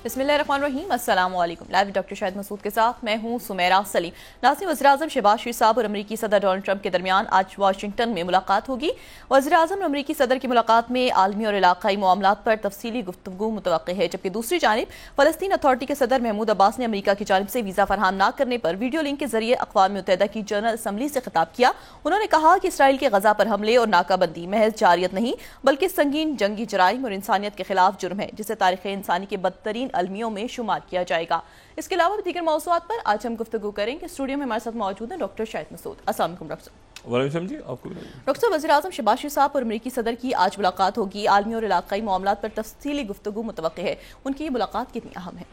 बिस्मिल्लाहिर्रहमानिर्रहीम। अस्सलाम वालेकुम। लाइव डॉक्टर शाहिद मसूद के साथ मैं हूं सुमेरा सलीम। नाज़रीन, वज़ीर-ए-आज़म शहबाज शरीफ साहब और अमरीकी सदर डोनाल्ड ट्रंप के दरमियान आज वाशिंगटन में मुलाकात होगी। वज़ीर-ए-आज़म और अमरीकी सदर की मुलाकात में आलमी और इलाकाई मामलात पर तफसीली गुफ्तगू मुतवक्किह है, जबकि दूसरी जानिब फ़लस्तीन अथॉरिटी के सदर महमूद अब्बास ने अमरीका की जानिब से वीज़ा फराहम न करने पर वीडियो लिंक के जरिए अक़वाम मुत्तहिदा की जनरल असम्बली से खिताब किया। उन्होंने कहा कि इसराइल के गजा पर हमले और नाकाबंदी महज जारियत नहीं बल्कि संगीन जंगी जराइम और इंसानियत के खिलाफ जुर्म है, जिसे तारीख़ इंसानी के बदतरीन अलमियों में शुमार किया जाएगा। इसके अलावा भी दीगर मौज़ूआत पर आज हम गुफ्तगू करेंगे। स्टूडियो में हमारे साथ मौजूद हैं डॉक्टर शाहिद मसूद। अस्सलाम वालेकुम डॉक्टर साहब। वालेकुम जी, आपको डॉक्टर साहब, वज़ीर-ए-आज़म शहबाज शरीफ साहब और अमरीकी सदर की आज मुलाकात होगी। आलमी और इलाकाई मामलात पर तफसीली गुफ्तगू मुतवक्किह है। उनकी ये मुलाकात कितनी अहम है?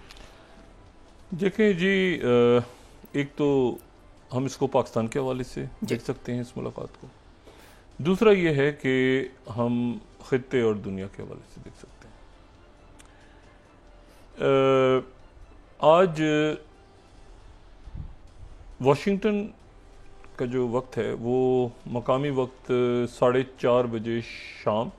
देखिए जी, एक तो हम इसको पाकिस्तान के हवाले से देख सकते हैं इस मुलाकात को। दूसरा ये है कि हम खित्ते और दुनिया के हवाले से देख सकते हैं। आज वाशिंगटन का जो वक्त है वो मकामी वक्त 4:30 बजे शाम,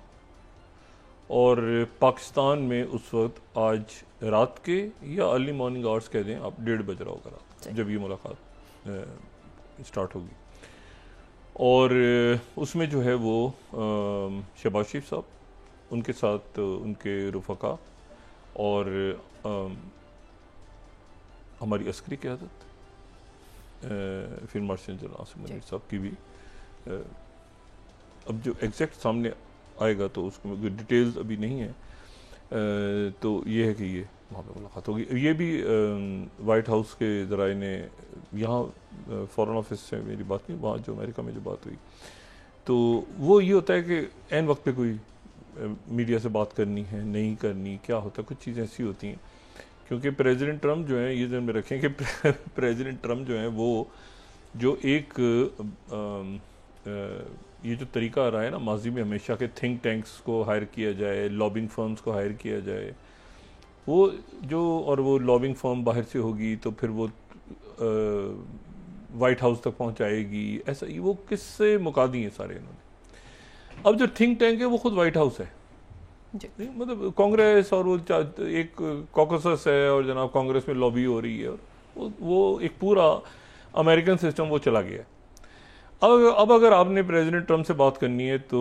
और पाकिस्तान में उस वक्त आज रात के या अर्ली मॉर्निंग आवर्स कह दें आप, 1:30 बज रहा होगा रात जब ये मुलाकात स्टार्ट होगी। और उसमें जो है वो शहबाज शरीफ साहब, उनके साथ उनके रुफ़का और हमारी अस्करी क़यादत field marshal general Asim Munir साहब की भी, अब जो एग्जैक्ट सामने आएगा तो उसमें कोई डिटेल्स अभी नहीं है, तो ये है कि ये वहाँ पर मुलाकात होगी। ये भी वाइट हाउस के ज़राए ने, यहाँ फ़ॉरेन ऑफिस से मेरी बात नहीं, वहाँ जो अमेरिका में जो बात हुई, तो वो ये होता है कि ऐन वक्त पे कोई मीडिया से बात करनी है नहीं करनी, क्या होता है, कुछ चीज़ें ऐसी होती हैं। क्योंकि प्रेसिडेंट ट्रंप जो हैं, ये ध्यान में रखें कि प्रेसिडेंट ट्रंप जो हैं वो जो एक ये जो तरीका आ रहा है ना माजी में हमेशा के थिंक टैंक्स को हायर किया जाए, लॉबिंग फर्म्स को हायर किया जाए, वो जो, और वो लॉबिंग फर्म बाहर से होगी तो फिर वो वाइट हाउस तक पहुंचाएगी, ऐसा ही वो किससे मुका दिए हैं सारे इन्होंने। अब जो थिंक टैंक है वो खुद वाइट हाउस है, मतलब कांग्रेस, और वो एक कॉकसस है, और जनाब कांग्रेस में लॉबी हो रही है, और वो एक पूरा अमेरिकन सिस्टम वो चला गया है। अब अगर आपने प्रेसिडेंट ट्रंप से बात करनी है तो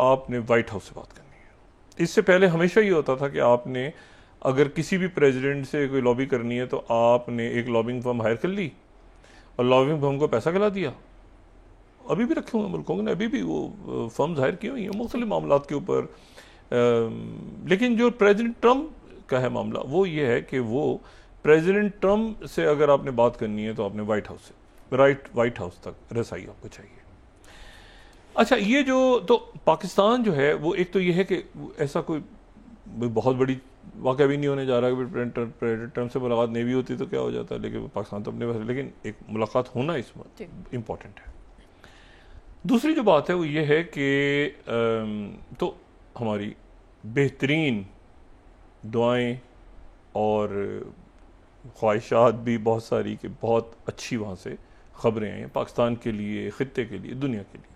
आपने वाइट हाउस से बात करनी है। इससे पहले हमेशा ये होता था कि आपने अगर किसी भी प्रेसिडेंट से कोई लॉबी करनी है तो आपने एक लॉबिंग फर्म हायर कर ली और लॉबिंग फर्म को पैसा खिला दिया। अभी भी रखे हुए मुल्कों ने, अभी भी वो फर्म्स हायर की हुई हैं मुख्तलिफ मामलात के ऊपर। लेकिन जो प्रेसिडेंट ट्रंप का है मामला वो ये है कि वो प्रेसिडेंट ट्रंप से अगर आपने बात करनी है तो आपने वाइट हाउस से वाइट हाउस तक रसाई आपको चाहिए। अच्छा, ये जो तो पाकिस्तान जो है वो एक तो ये है कि ऐसा कोई बहुत बड़ी वाक़या भी नहीं होने जा रहा है कि प्रेसिडेंट ट्रंप से मुलाकात नहीं भी होती तो क्या हो जाता है, लेकिन पाकिस्तान तो अपने पास, लेकिन एक मुलाकात होना इस वक्त इम्पॉर्टेंट है। दूसरी जो बात है वो ये है कि तो हमारी बेहतरीन दुआएं और ख्वाहिशात भी बहुत सारी कि बहुत अच्छी वहाँ से ख़बरें हैं पाकिस्तान के लिए, ख़ित्ते के लिए, दुनिया के लिए।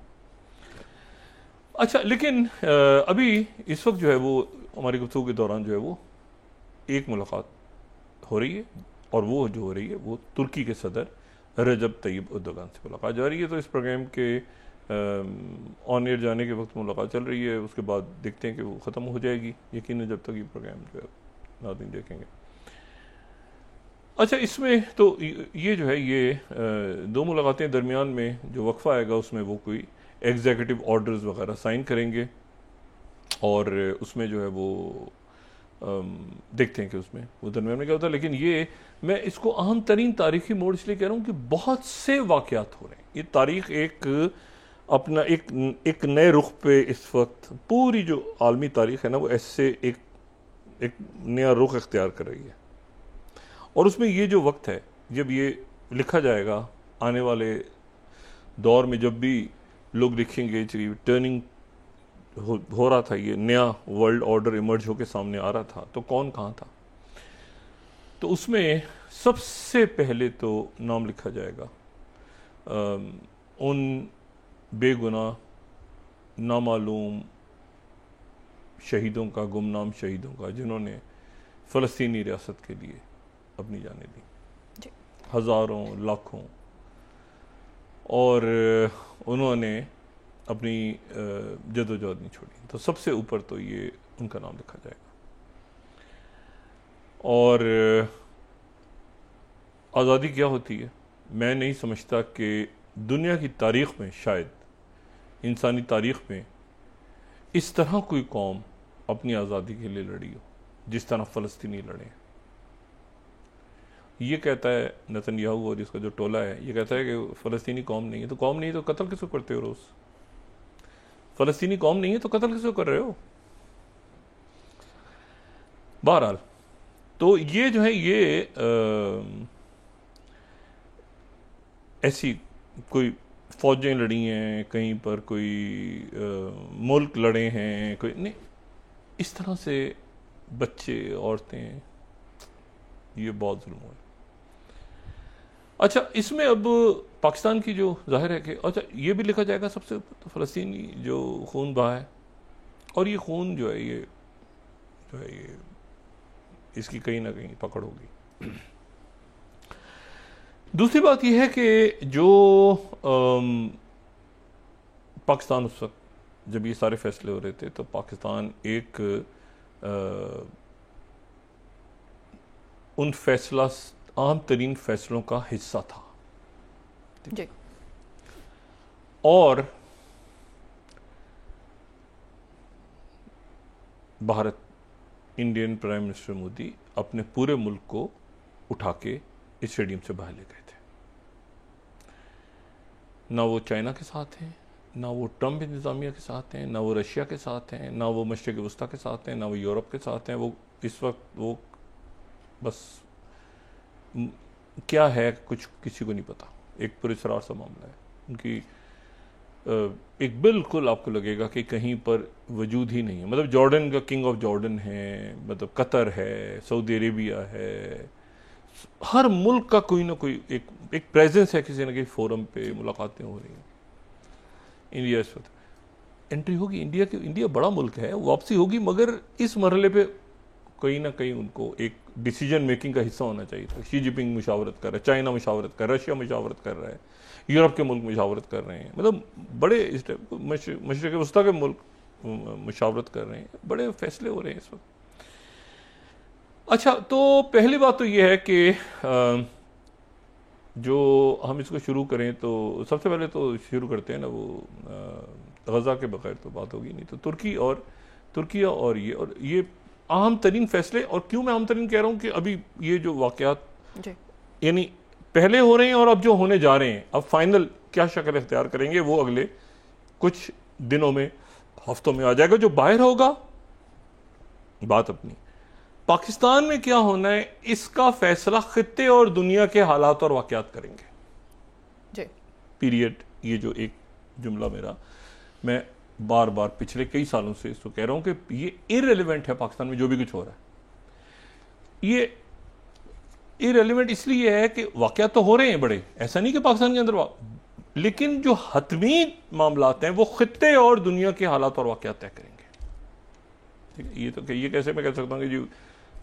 अच्छा, लेकिन अभी इस वक्त जो है वो हमारी गुफ्तगू के दौरान जो है वो एक मुलाकात हो रही है, और वो जो हो रही है वो तुर्की के सदर रजब तैयब एर्दोगान से मुलाकात जा रही है। तो इस प्रोग्राम के ऑन एयर जाने के वक्त मुलाकात चल रही है, उसके बाद देखते हैं कि वो ख़त्म हो जाएगी यकीन, जब तक ये प्रोग्राम जो है नाज़रीन देखेंगे। अच्छा, इसमें तो ये जो है ये दो मुलाकातें दरमियान में जो वक्फा आएगा उसमें वो कोई एग्जीक्यूटिव ऑर्डर्स वगैरह साइन करेंगे, और उसमें जो है वो देखते हैं कि उसमें वो दरमियान में क्या होता है। लेकिन ये मैं इसको अहम तरीन तारीखी मोड़ इसलिए कह रहा हूँ कि बहुत से वाक़यात हो रहे हैं। ये तारीख एक अपना एक नए रुख पे इस वक्त पूरी जो आलमी तारीख है ना वो ऐसे एक नया रुख इख्तियार कर रही है, और उसमें ये जो वक्त है जब ये लिखा जाएगा आने वाले दौर में, जब भी लोग लिखेंगे टर्निंग हो रहा था, ये नया वर्ल्ड ऑर्डर इमर्ज होकर सामने आ रहा था, तो कौन कहाँ था, तो उसमें सबसे पहले तो नाम लिखा जाएगा उन बेगुनाह नामालूम शहीदों का, गुमनाम शहीदों का, जिन्होंने फ़लस्तीनी रियासत के लिए अपनी जानें दी, हज़ारों लाखों, और उन्होंने अपनी जदोजहद नहीं छोड़ी। तो सबसे ऊपर तो ये उनका नाम लिखा जाएगा। और आज़ादी क्या होती है, मैं नहीं समझता कि दुनिया की तारीख़ में, शायद इंसानी तारीख़ में, इस तरह कोई कौम अपनी आज़ादी के लिए लड़ी हो जिस तरह फ़लस्तीनी लड़े। ये कहता है नेतन्याहू और इसका जो टोला है, ये कहता है कि फ़लस्तीनी कौम नहीं है। तो कौम नहीं है तो कत्ल किसको करते हो रोज़? फ़लस्तीनी कौम नहीं है तो कत्ल किसको कर रहे हो? बहरहाल, तो ये जो है ये ऐसी कोई फ़ौजें लड़ी हैं, कहीं पर कोई मुल्क लड़े हैं, कोई नहीं, इस तरह से बच्चे, औरतें, ये बहुत जुल्म है। अच्छा, इसमें अब पाकिस्तान की जो जाहिर है कि अच्छा ये भी लिखा जाएगा सबसे ऊपर तो फ़लस्तीनी जो खून बहा है, और ये खून जो है ये इसकी कहीं ना कहीं पकड़ होगी। दूसरी बात यह है कि जो पाकिस्तान उस वक्त जब ये सारे फैसले हो रहे थे तो पाकिस्तान एक उन आम तरीन फैसलों का हिस्सा था जी। और Bharat, Indian prime minister Modi अपने पूरे मुल्क को उठा के इस स्टेडियम से बाहर ले गए थे। ना वो चाइना के साथ हैं, ना वो ट्रंप इंतज़ामिया के साथ हैं, ना वो रशिया के साथ हैं, ना वो मशरिक़ वस्ता के साथ हैं, ना वो यूरोप के साथ हैं। वो इस वक्त वो बस क्या है कुछ किसी को नहीं पता, एक पुरस्कार सा मामला है उनकी। एक बिल्कुल आपको लगेगा कि कहीं पर वजूद ही नहीं है। मतलब जॉर्डन का किंग ऑफ जॉर्डन है, मतलब कतर है, सऊदी अरेबिया है, हर मुल्क का कोई ना कोई एक प्रेजेंस है, किसी न किसी फोरम पे मुलाकातें हो रही हैं। इंडिया इस वक्त एंट्री होगी, इंडिया बड़ा मुल्क है, वापसी होगी, मगर इस मरहले पे कहीं ना कहीं उनको एक डिसीजन मेकिंग का हिस्सा होना चाहिए था। शी जिनपिंग मुशावरत कर रहा है, चाइना मुशावरत कर रहा है, रशिया मुशावरत कर रहा है, यूरोप के मुल्क मुशावरत कर रहे हैं, मतलब बड़े मशरिक़ वस्ता के मुल्क मुशावरत कर रहे हैं, बड़े फैसले हो रहे हैं इस वक्त। अच्छा, तो पहली बात तो यह है कि जो हम इसको शुरू करें तो सबसे पहले तो शुरू करते हैं ना, वो गज़ा के बगैर तो बात होगी नहीं। तो तुर्किया और ये अहम तरीन फैसले। और क्यों मैं अहम तरीन कह रहा हूँ कि अभी ये जो वाक़यात यानी पहले हो रहे हैं और अब जो होने जा रहे हैं, अब फाइनल क्या शक्ल इख्तियार करेंगे वो अगले कुछ दिनों में, हफ्तों में आ जाएगा। जो बाहर होगा बात अपनी, पाकिस्तान में क्या होना है इसका फैसला खित्ते और दुनिया के हालात और वाक़यात करेंगे जी। पीरियड। ये जो एक जुमला मेरा, मैं बार बार पिछले कई सालों से इसको कह रहा हूं कि ये इररिलेवेंट है। पाकिस्तान में जो भी कुछ हो रहा है ये इररिलेवेंट इसलिए है कि वाक़यात तो हो रहे हैं बड़े, ऐसा नहीं कि पाकिस्तान के अंदर, लेकिन जो हतमी मामलात हैं वो खित्ते और दुनिया के हालात और वाक़यात तय करेंगे। ये तो ये कैसे मैं कह सकता हूँ कि जो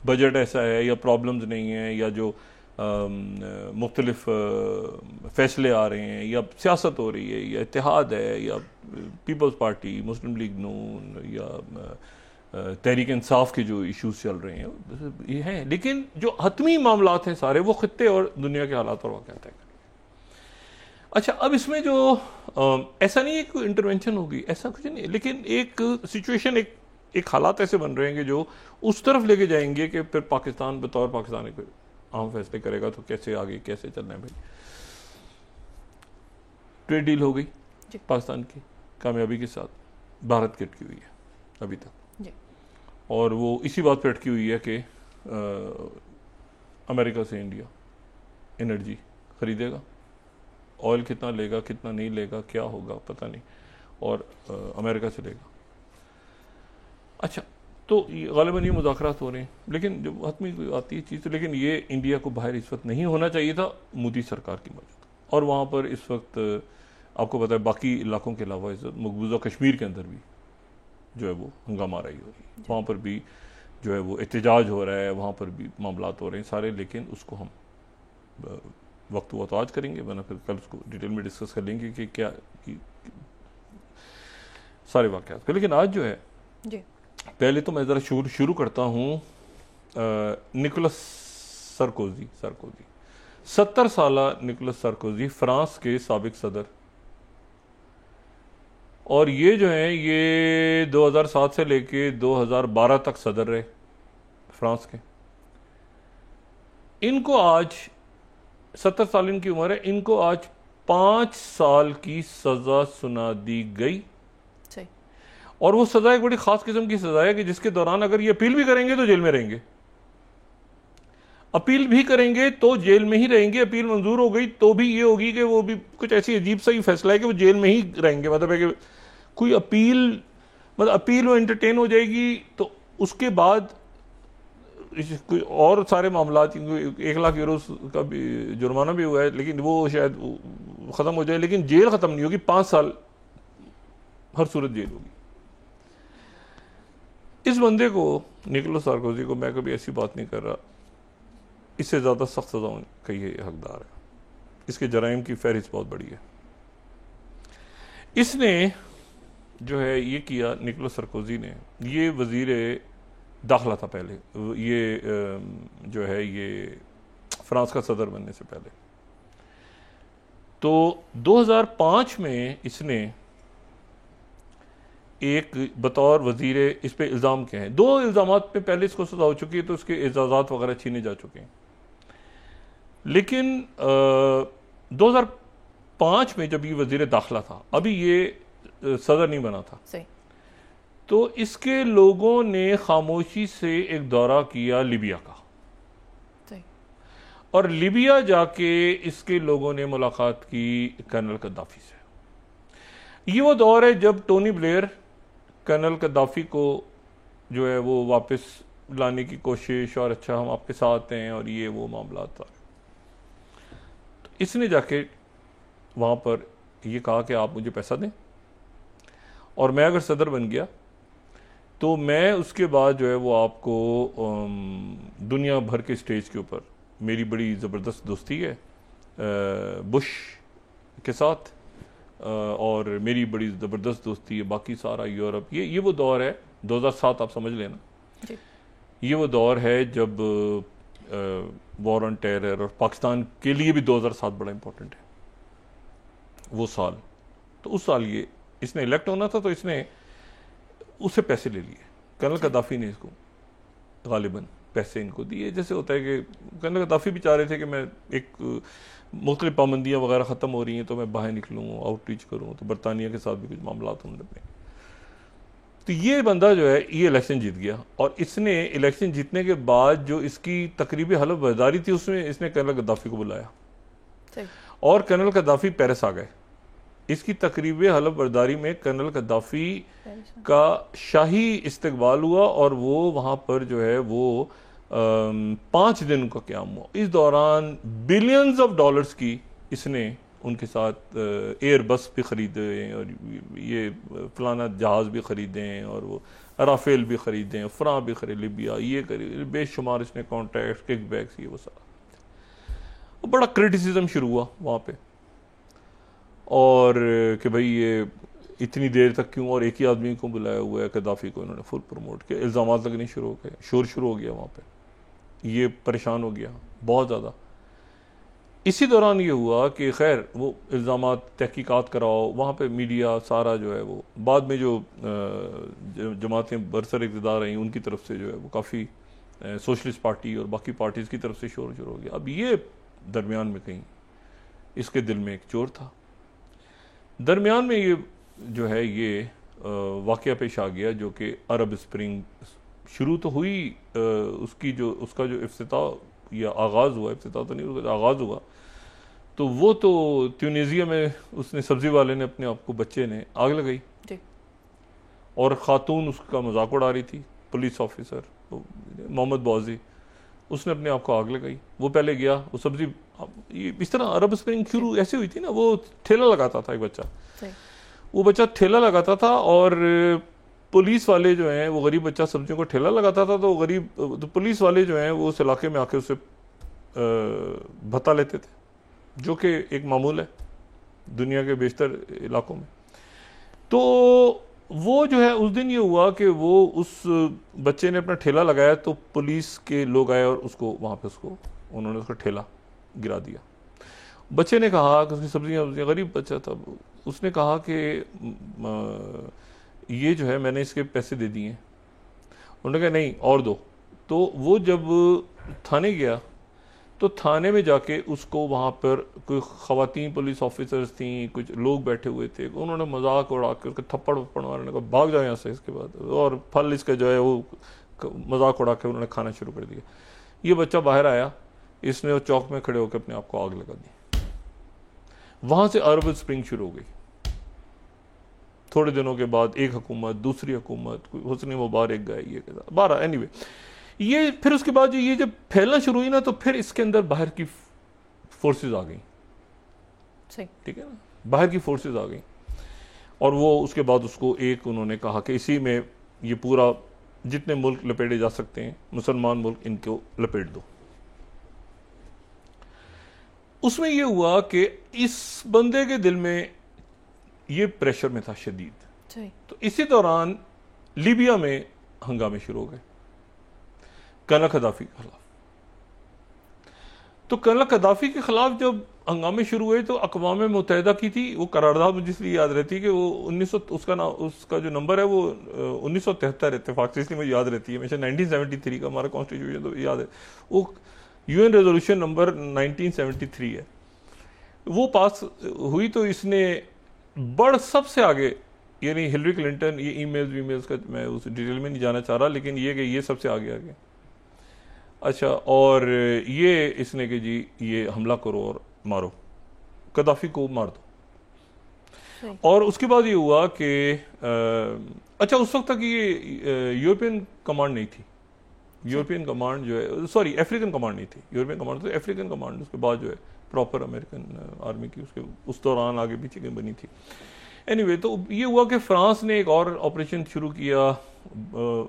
बजट ऐसा है या प्रॉब्लम्स नहीं है या जो मुख्तलिफ फैसले आ रहे हैं या सियासत हो रही है या इत्तेहाद है या पीपल्स पार्टी, मुस्लिम लीग नून या तहरीक इंसाफ के जो इश्यूज चल रहे हैं ये हैं, लेकिन जो हतमी मामलात हैं सारे वो खित्ते और दुनिया के हालात और वाक़यात तय करेंगे। अच्छा, अब इसमें जो ऐसा नहीं है कि इंटरवेंशन होगी, ऐसा कुछ नहीं है, लेकिन एक सिचुएशन, एक हालात ऐसे बन रहे हैं कि जो उस तरफ लेके जाएंगे कि फिर पाकिस्तान बतौर पाकिस्तान एक अहम फैसले करेगा तो कैसे आगे कैसे चलना है। भाई ट्रेड डील हो गई पाकिस्तान की कामयाबी के साथ, भारत की अटकी हुई है अभी तक जी। और वो इसी बात पर अटकी हुई है कि अमेरिका से इंडिया एनर्जी खरीदेगा, ऑयल कितना लेगा कितना नहीं लेगा क्या होगा पता नहीं, और अमेरिका से लेगा। अच्छा, तो ग़ालिबन ये मुज़ाकरात हो रहे हैं, लेकिन जब हतमी आती है चीज़, लेकिन ये इंडिया को बाहर इस वक्त नहीं होना चाहिए था मोदी सरकार की मौजूद। और वहाँ पर इस वक्त आपको पता है बाकी इलाकों के अलावा इस मकबूजा कश्मीर के अंदर भी जो है वो हंगामा रही हो रही है, वहाँ पर भी जो है वो एहतजाज हो रहा है, वहाँ पर भी मामलात हो रहे हैं सारे, लेकिन उसको हम वक्त हुआ तो आज करेंगे, वरना फिर कल उसको डिटेल में डिस्कस कर लेंगे कि क्या सारे वाक़यात। लेकिन आज जो है जी, पहले तो मैं ज़रा शुरू करता हूँ निकोलस सरकोजी 70 साला निकोलस सरकोजी, फ्रांस के साबिक सदर, और ये जो है ये 2007 से लेके 2012 तक सदर रहे फ्रांस के। इनको आज 70 साल इनकी उम्र है, इनको आज 5 साल की सजा सुना दी गई। सही। और वो सजा एक बड़ी खास किस्म की सजा है कि जिसके दौरान अगर ये अपील भी करेंगे तो जेल में रहेंगे, अपील भी करेंगे तो जेल में ही रहेंगे। अपील मंजूर हो गई तो भी ये होगी कि वो भी कुछ ऐसी अजीब सा ही फैसला है कि वो जेल में ही रहेंगे। मतलब है कि कोई अपील, मतलब अपील वो एंटरटेन हो जाएगी तो उसके बाद कोई और सारे मामला, 1 लाख यूरो का भी जुर्माना भी हुआ है, लेकिन वो शायद ख़त्म हो जाए, लेकिन जेल ख़त्म नहीं होगी, 5 साल हर सूरत जेल होगी। इस बंदे को, निकोलस सार्कोजी को, मैं कभी ऐसी बात नहीं कर रहा, इससे ज़्यादा सख्त सज़ाओं का ये हकदार है। इसके जराइम की फहरिस्त बहुत बड़ी है। इसने जो है ये किया, निकोलस सार्कोजी ने, ये वज़ीर दाखिला था पहले, ये जो है ये फ्रांस का सदर बनने से पहले। तो 2005 में इसने एक बतौर वजीर, इस पे इल्ज़ाम क्या है, 2 इल्ज़ामात पे पहले इसको सजा हो चुकी है, तो उसके एजाज़ात वगैरह छीने जा चुके हैं। लेकिन 2005 में जब ये वजीर दाखिला था, अभी ये सदर नहीं बना था, सही। तो इसके लोगों ने खामोशी से एक दौरा किया लीबिया का, और लीबिया जाके इसके लोगों ने मुलाकात की कर्नल गद्दाफी से। ये वो दौर है जब टोनी ब्लेयर कर्नल गद्दाफी को जो है वो वापस लाने की कोशिश, और अच्छा हम आपके साथ हैं, और ये वो मामला था। तो इसने जाके वहाँ पर ये कहा कि आप मुझे पैसा दें, और मैं अगर सदर बन गया तो मैं उसके बाद जो है वो आपको दुनिया भर के स्टेज के ऊपर, मेरी बड़ी ज़बरदस्त दोस्ती है बुश के साथ, और मेरी बड़ी ज़बरदस्त दोस्ती है बाकी सारा यूरोप। ये वो दौर है 2007, आप समझ लेना जी। ये वो दौर है जब वॉर ऑन टेरर, और पाकिस्तान के लिए भी 2007 बड़ा इंपॉर्टेंट है वो साल। तो उस साल ये इसने इलेक्ट होना था, तो इसने उससे पैसे ले लिए। कर्नल गद्दाफी ने इसको गालिबन पैसे इनको दिए। जैसे होता है कि कर्नल गद्दाफी भी चाह रहे थे कि मैं एक मुख्तलिफ पाबंदियाँ वगैरह ख़त्म हो रही हैं तो मैं बाहर निकलूँ, आउटरीच करूँ, तो बरतानिया के साथ भी कुछ मामला उन्होंने अपने। तो ये बंदा जो है ये इलेक्शन जीत गया, और इसने इलेक्शन जीतने के बाद जो इसकी तकरीबी हलफ बर्दारी थी उसमें इसने कर्नल गद्दाफी को बुलाया, और कर्नल गद्दाफी पेरिस आ गए। इसकी तकरीबी हलफ बर्दारी में कर्नल गद्दाफी का शाही इस्तकबाल हुआ, और वो वहाँ पर जो है वो 5 दिन का क़याम हुआ। इस दौरान बिलियंस ऑफ डॉलर्स की इसने उनके साथ एयर बस भी ख़रीदे, और ये फलाना जहाज़ भी ख़रीदे, और वो राफेल भी ख़रीदे, फ्रां भी खरीद, लिबिया ये खरीद, बेशुमार इसने कॉन्ट्रैक्ट, किकबैक्स, ये वो सारा। बड़ा क्रिटिसिज्म शुरू हुआ वहाँ पे, और कि भाई ये इतनी देर तक क्यों, और एक ही आदमी को बुलाया हुआ है, गद्दाफी को इन्होंने फुल प्रमोट किया। इल्ज़ामात लगने शुरू हो गए, शोर शुरू हो गया वहाँ पे, ये परेशान हो गया बहुत ज़्यादा। इसी दौरान ये हुआ कि खैर वो इल्ज़ामात तहकीकात कराओ, वहाँ पे मीडिया सारा जो है वो, बाद में जो जमातें बरसर इक़्तिदार रहीं उनकी तरफ से जो है वो काफ़ी सोशलिस्ट पार्टी और बाकी पार्टीज़ की तरफ से शोर शुरू हो गया। अब ये दरमियान में कहीं इसके दिल में एक चोर था। दरमियान में ये जो है ये वाक़या पेश आ गया, जो कि अरब स्प्रिंग शुरू तो हुई, उसका जो इफ्तिताह या आगाज़ हुआ, इफ्तिताह तो नहीं, उसका आगाज़ हुआ, तो वो तो ट्यूनीसिया में उसने सब्ज़ी वाले ने अपने आप को, बच्चे ने आग लगाई, और ख़ातून उसका मजाक उड़ा रही थी, पुलिस ऑफिसर मोहम्मद बौजी, उसने अपने आप को आग लगाई। वो पहले गया, वो सब्ज़ी, इस तरह अरब स्प्रिंग शुरू ऐसे हुई थी ना, वो ठेला लगाता था एक बच्चा, वो बच्चा ठेला लगाता था, और पुलिस वाले जो हैं वो गरीब बच्चा सब्जियों को ठेला लगाता था, तो पुलिस वाले जो हैं वो उस इलाके में आके उससे भत्ता लेते थे, जो कि एक मामूल है दुनिया के बेशतर इलाकों में। तो वो जो है उस दिन ये हुआ कि वो उस बच्चे ने अपना ठेला लगाया, तो पुलिस के लोग आए और उसको वहाँ पे उन्होंने उसका ठेला गिरा दिया। बच्चे ने कहा कि उसकी सब्जियाँ, गरीब बच्चा था, उसने कहा कि ये जो है मैंने इसके पैसे दे दिए। उन्होंने कहा नहीं और दो। तो वो जब थाने गया तो थाने में जाके उसको वहाँ पर कोई ख़वातीन पुलिस ऑफिसर्स थी, कुछ लोग बैठे हुए थे, उन्होंने मजाक उड़ा के उसके थप्पड़ मारने का, भाग जाओ यहाँ से इसके बाद, और फल इसका जो है वो मजाक उड़ा के उन्होंने खाना शुरू कर दिया। ये बच्चा बाहर आया, इसने वो चौक में खड़े होकर अपने आप को आग लगा दी। वहाँ से अरब स्प्रिंग शुरू हो गई। थोड़े दिनों के बाद एक हुकूमत, दूसरी हुकूमत, हुस्नी मुबारक गए, ये 12 एनीवे ये फिर उसके बाद ये जब फैलना शुरू हुई ना, तो फिर इसके अंदर बाहर की फोर्सेस आ गई, ठीक है ना, बाहर की फोर्सेस आ गई। और वो उसके बाद उसको एक उन्होंने कहा कि इसी में ये पूरा जितने मुल्क लपेटे जा सकते हैं, मुसलमान मुल्क, इनको लपेट दो। उसमें ये हुआ कि इस बंदे के दिल में ये प्रेशर में था शदीद। तो इसी दौरान लीबिया में हंगामे शुरू हो गए कर्नल कदाफी के खिलाफ। तो कर्नल कदाफी के खिलाफ जब हंगामे शुरू हुए तो अक़वाम मुत्तहिदा की थी वो करारदाद, मुझे इसलिए याद रहती है कि वो 1900 उसका जो नंबर है वो 1973 इत्तेफाक से, इसलिए मुझे याद रहती है हमेशा। 1973 का हमारा कॉन्स्टिट्यूशन तो याद है, वो UN रेजोल्यूशन नंबर 1973 है, वो पास हुई। तो इसने सबसे आगे, यानी हिलरी क्लिंटन, ये ईमेल्स का मैं उस डिटेल में नहीं जाना चाह रहा, लेकिन ये कि ये सबसे आगे अच्छा, और ये इसने कि जी ये हमला करो और मारो, कदाफी को मार दो। और उसके बाद ये हुआ कि अच्छा, उस वक्त तक ये यूरोपियन कमांड नहीं थी, यूरोपियन कमांड जो है, सॉरी अफ्रीकन कमांड नहीं थी, यूरोपियन कमांड तो अफ्रीकन कमांड उसके बाद जो है प्रॉपर अमेरिकन आर्मी की उसके उस दौरान आगे पीछे की बनी थी। एनीवे, तो ये हुआ कि फ्रांस ने एक और ऑपरेशन शुरू किया,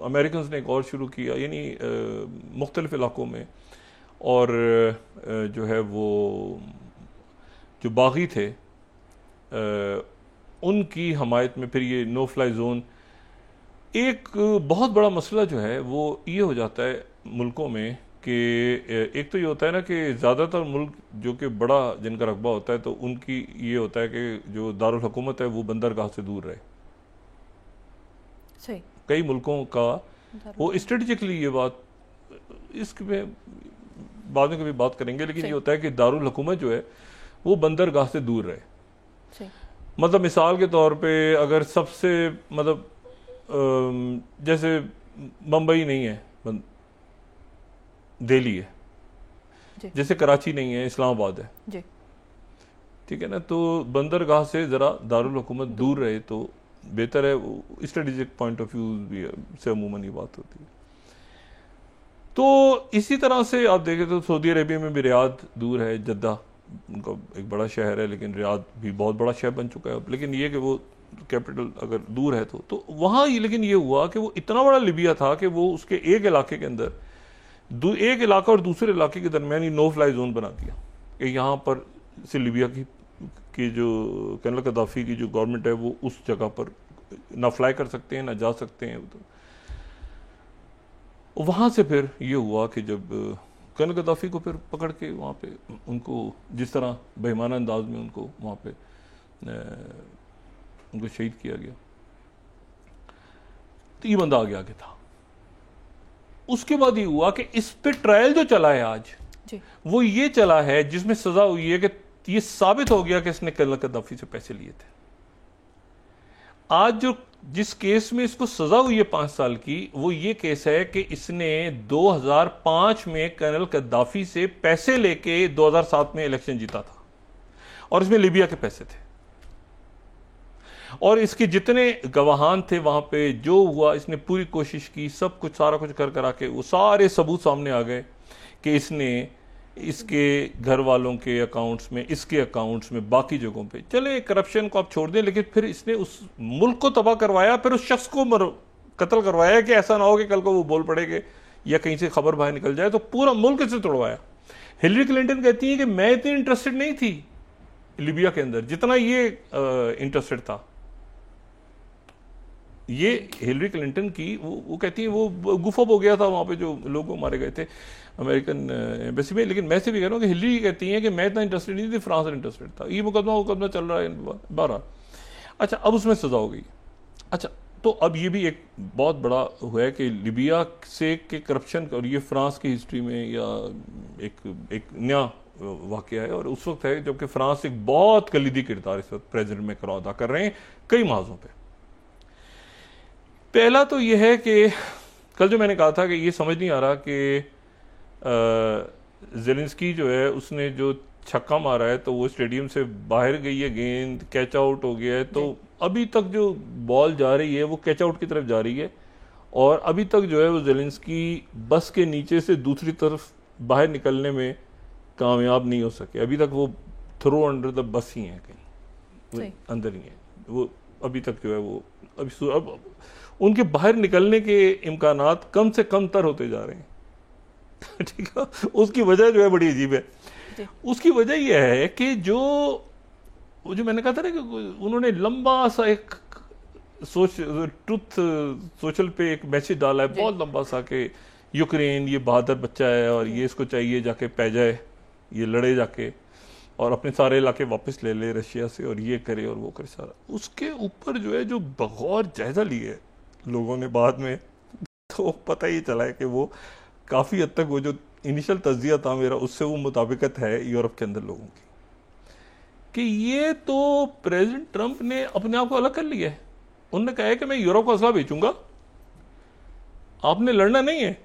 अमेरिकन ने एक और शुरू किया, यानी मुख्तलिफ इलाकों में। और जो है वो जो बागी थे उनकी हमायत में फिर ये नो फ्लाई जोन। एक बहुत बड़ा मसला जो है वो ये हो जाता है मुल्कों में कि एक तो ये होता है ना कि ज़्यादातर मुल्क जो कि बड़ा जिनका रकबा होता है, तो उनकी ये होता है कि जो दारुल हुकूमत है वो बंदरगाह से दूर रहे। सही। कई मुल्कों का वो स्ट्रेटजिकली ये बात, इसके बाद में कभी बात करेंगे, लेकिन ये होता है कि दारुल हुकूमत जो है वो बंदरगाह से दूर रहे। मतलब मिसाल के तौर पे अगर सबसे मतलब जैसे बम्बई नहीं है, दिल्ली है, जैसे कराची नहीं है, इस्लामाबाद है जी, ठीक है ना, तो बंदरगाह से ज़रा दारुल हुकूमत दूर रहे तो बेहतर है। स्ट्रेटेजिक पॉइंट ऑफ व्यू से अमूमन ये बात होती है। तो इसी तरह से आप देखें तो सऊदी अरेबिया में भी रियाद दूर है, जद्दा उनका एक बड़ा शहर है, लेकिन रियाद भी बहुत बड़ा शहर बन चुका है, लेकिन ये कि वो कैपिटल अगर दूर है तो वहाँ लेकिन ये हुआ कि वो इतना बड़ा लिबिया था कि वो उसके एक इलाके के अंदर एक इलाका और दूसरे इलाके के दरमियान ही नो फ्लाई जोन बना दिया कि यहाँ पर से लिबिया की जो कर्नल कदाफी की जो गवर्नमेंट है वो उस जगह पर ना फ्लाई कर सकते हैं ना जा सकते हैं। तो वहाँ से फिर ये हुआ कि जब कर्नल कदाफी को फिर पकड़ के वहाँ पे उनको जिस तरह बेईमाना अंदाज में उनको वहाँ पे उनको शहीद किया गया, तो ये बंदा आगे था। उसके बाद ये हुआ कि इस पे ट्रायल जो चला है आज जी, वो ये चला है जिसमें सजा हुई है कि ये साबित हो गया कि इसने कर्नल कदाफी से पैसे लिए थे। आज जिस केस में इसको सजा हुई है 5 साल की, वो ये केस है कि इसने 2005 में कर्नल कदाफी से पैसे लेके 2007 में इलेक्शन जीता था, और इसमें लीबिया के पैसे थे। और इसके जितने गवाहान थे वहां पे, जो हुआ इसने पूरी कोशिश की, सब कुछ सारा कुछ कर करा के वो सारे सबूत सामने आ गए कि इसने इसके घर वालों के अकाउंट्स में, इसके अकाउंट्स में, बाकी जगहों पे, चले करप्शन को आप छोड़ दें, लेकिन फिर इसने उस मुल्क को तबाह करवाया, फिर उस शख्स को कत्ल करवाया है कि ऐसा ना हो कि कल को वो बोल पड़ेगे या कहीं से खबर बाहर निकल जाए, तो पूरा मुल्क से तोड़वाया। हिलरी क्लिंटन कहती है कि मैं इतनी इंटरेस्टेड नहीं थी लीबिया के अंदर जितना ये इंटरेस्टेड था। ये हिलरी क्लिंटन की वो कहती है वो गुफअप हो गया था वहां पे जो लोग मारे गए थे अमेरिकन एम्बेसी में। लेकिन मैं से भी कह रहा हूँ कि हिलरी कहती है कि मैं इतना इंटरेस्टेड नहीं थी, फ्रांस इंटरेस्टेड था। ये मुकदमा चल रहा है 12। अच्छा, अब उसमें सजा हो गई। अच्छा, तो अब ये भी एक बहुत बड़ा हुआ है कि लिबिया से के करप्शन, और ये फ्रांस की हिस्ट्री में या एक नया वाकया है, और उस वक्त है जबकि फ्रांस एक बहुत कलीदी किरदार इस वक्त प्रेसिडेंट मैक्रोन अदा कर रहे हैं कई महाजों पे। पहला तो यह है कि कल जो मैंने कहा था कि ये समझ नहीं आ रहा कि ज़ेलेंस्की जो है उसने जो छक्का मारा है तो वो स्टेडियम से बाहर गई है, गेंद कैच आउट हो गया है, तो अभी तक जो बॉल जा रही है वो कैच आउट की तरफ जा रही है, और अभी तक जो है वो ज़ेलेंस्की बस के नीचे से दूसरी तरफ बाहर निकलने में कामयाब नहीं हो सके। अभी तक वो थ्रो अंडर द बस ही है, कहीं अंदर ही है वो अभी तक जो है वो अब उनके बाहर निकलने के इम्कानात कम से कम तर होते जा रहे हैं। ठीक है, उसकी वजह जो है बड़ी अजीब है। उसकी वजह यह है कि जो मैंने कहा था ना कि उन्होंने लंबा सा एक ट्रुथ सोशल पे एक मैसेज डाला है बहुत लंबा सा कि यूक्रेन ये बहादुर बच्चा है और ये इसको चाहिए जाके पै जाए, ये लड़े जाके और अपने सारे इलाके वापस ले ले रशिया से, और ये करे और वो करे सारा। उसके ऊपर जो है जो बगौर जायजा लिए लोगों ने बाद में, तो पता ही चला है कि वो काफ़ी हद तक वो जो इनिशियल तज्जिया था मेरा उससे वो मुताबिकत है यूरोप के अंदर लोगों की, कि ये तो प्रेसिडेंट ट्रंप ने अपने आप को अलग कर लिया है। उन्होंने कहा है कि मैं यूरोप को असला बेचूंगा, आपने लड़ना नहीं है,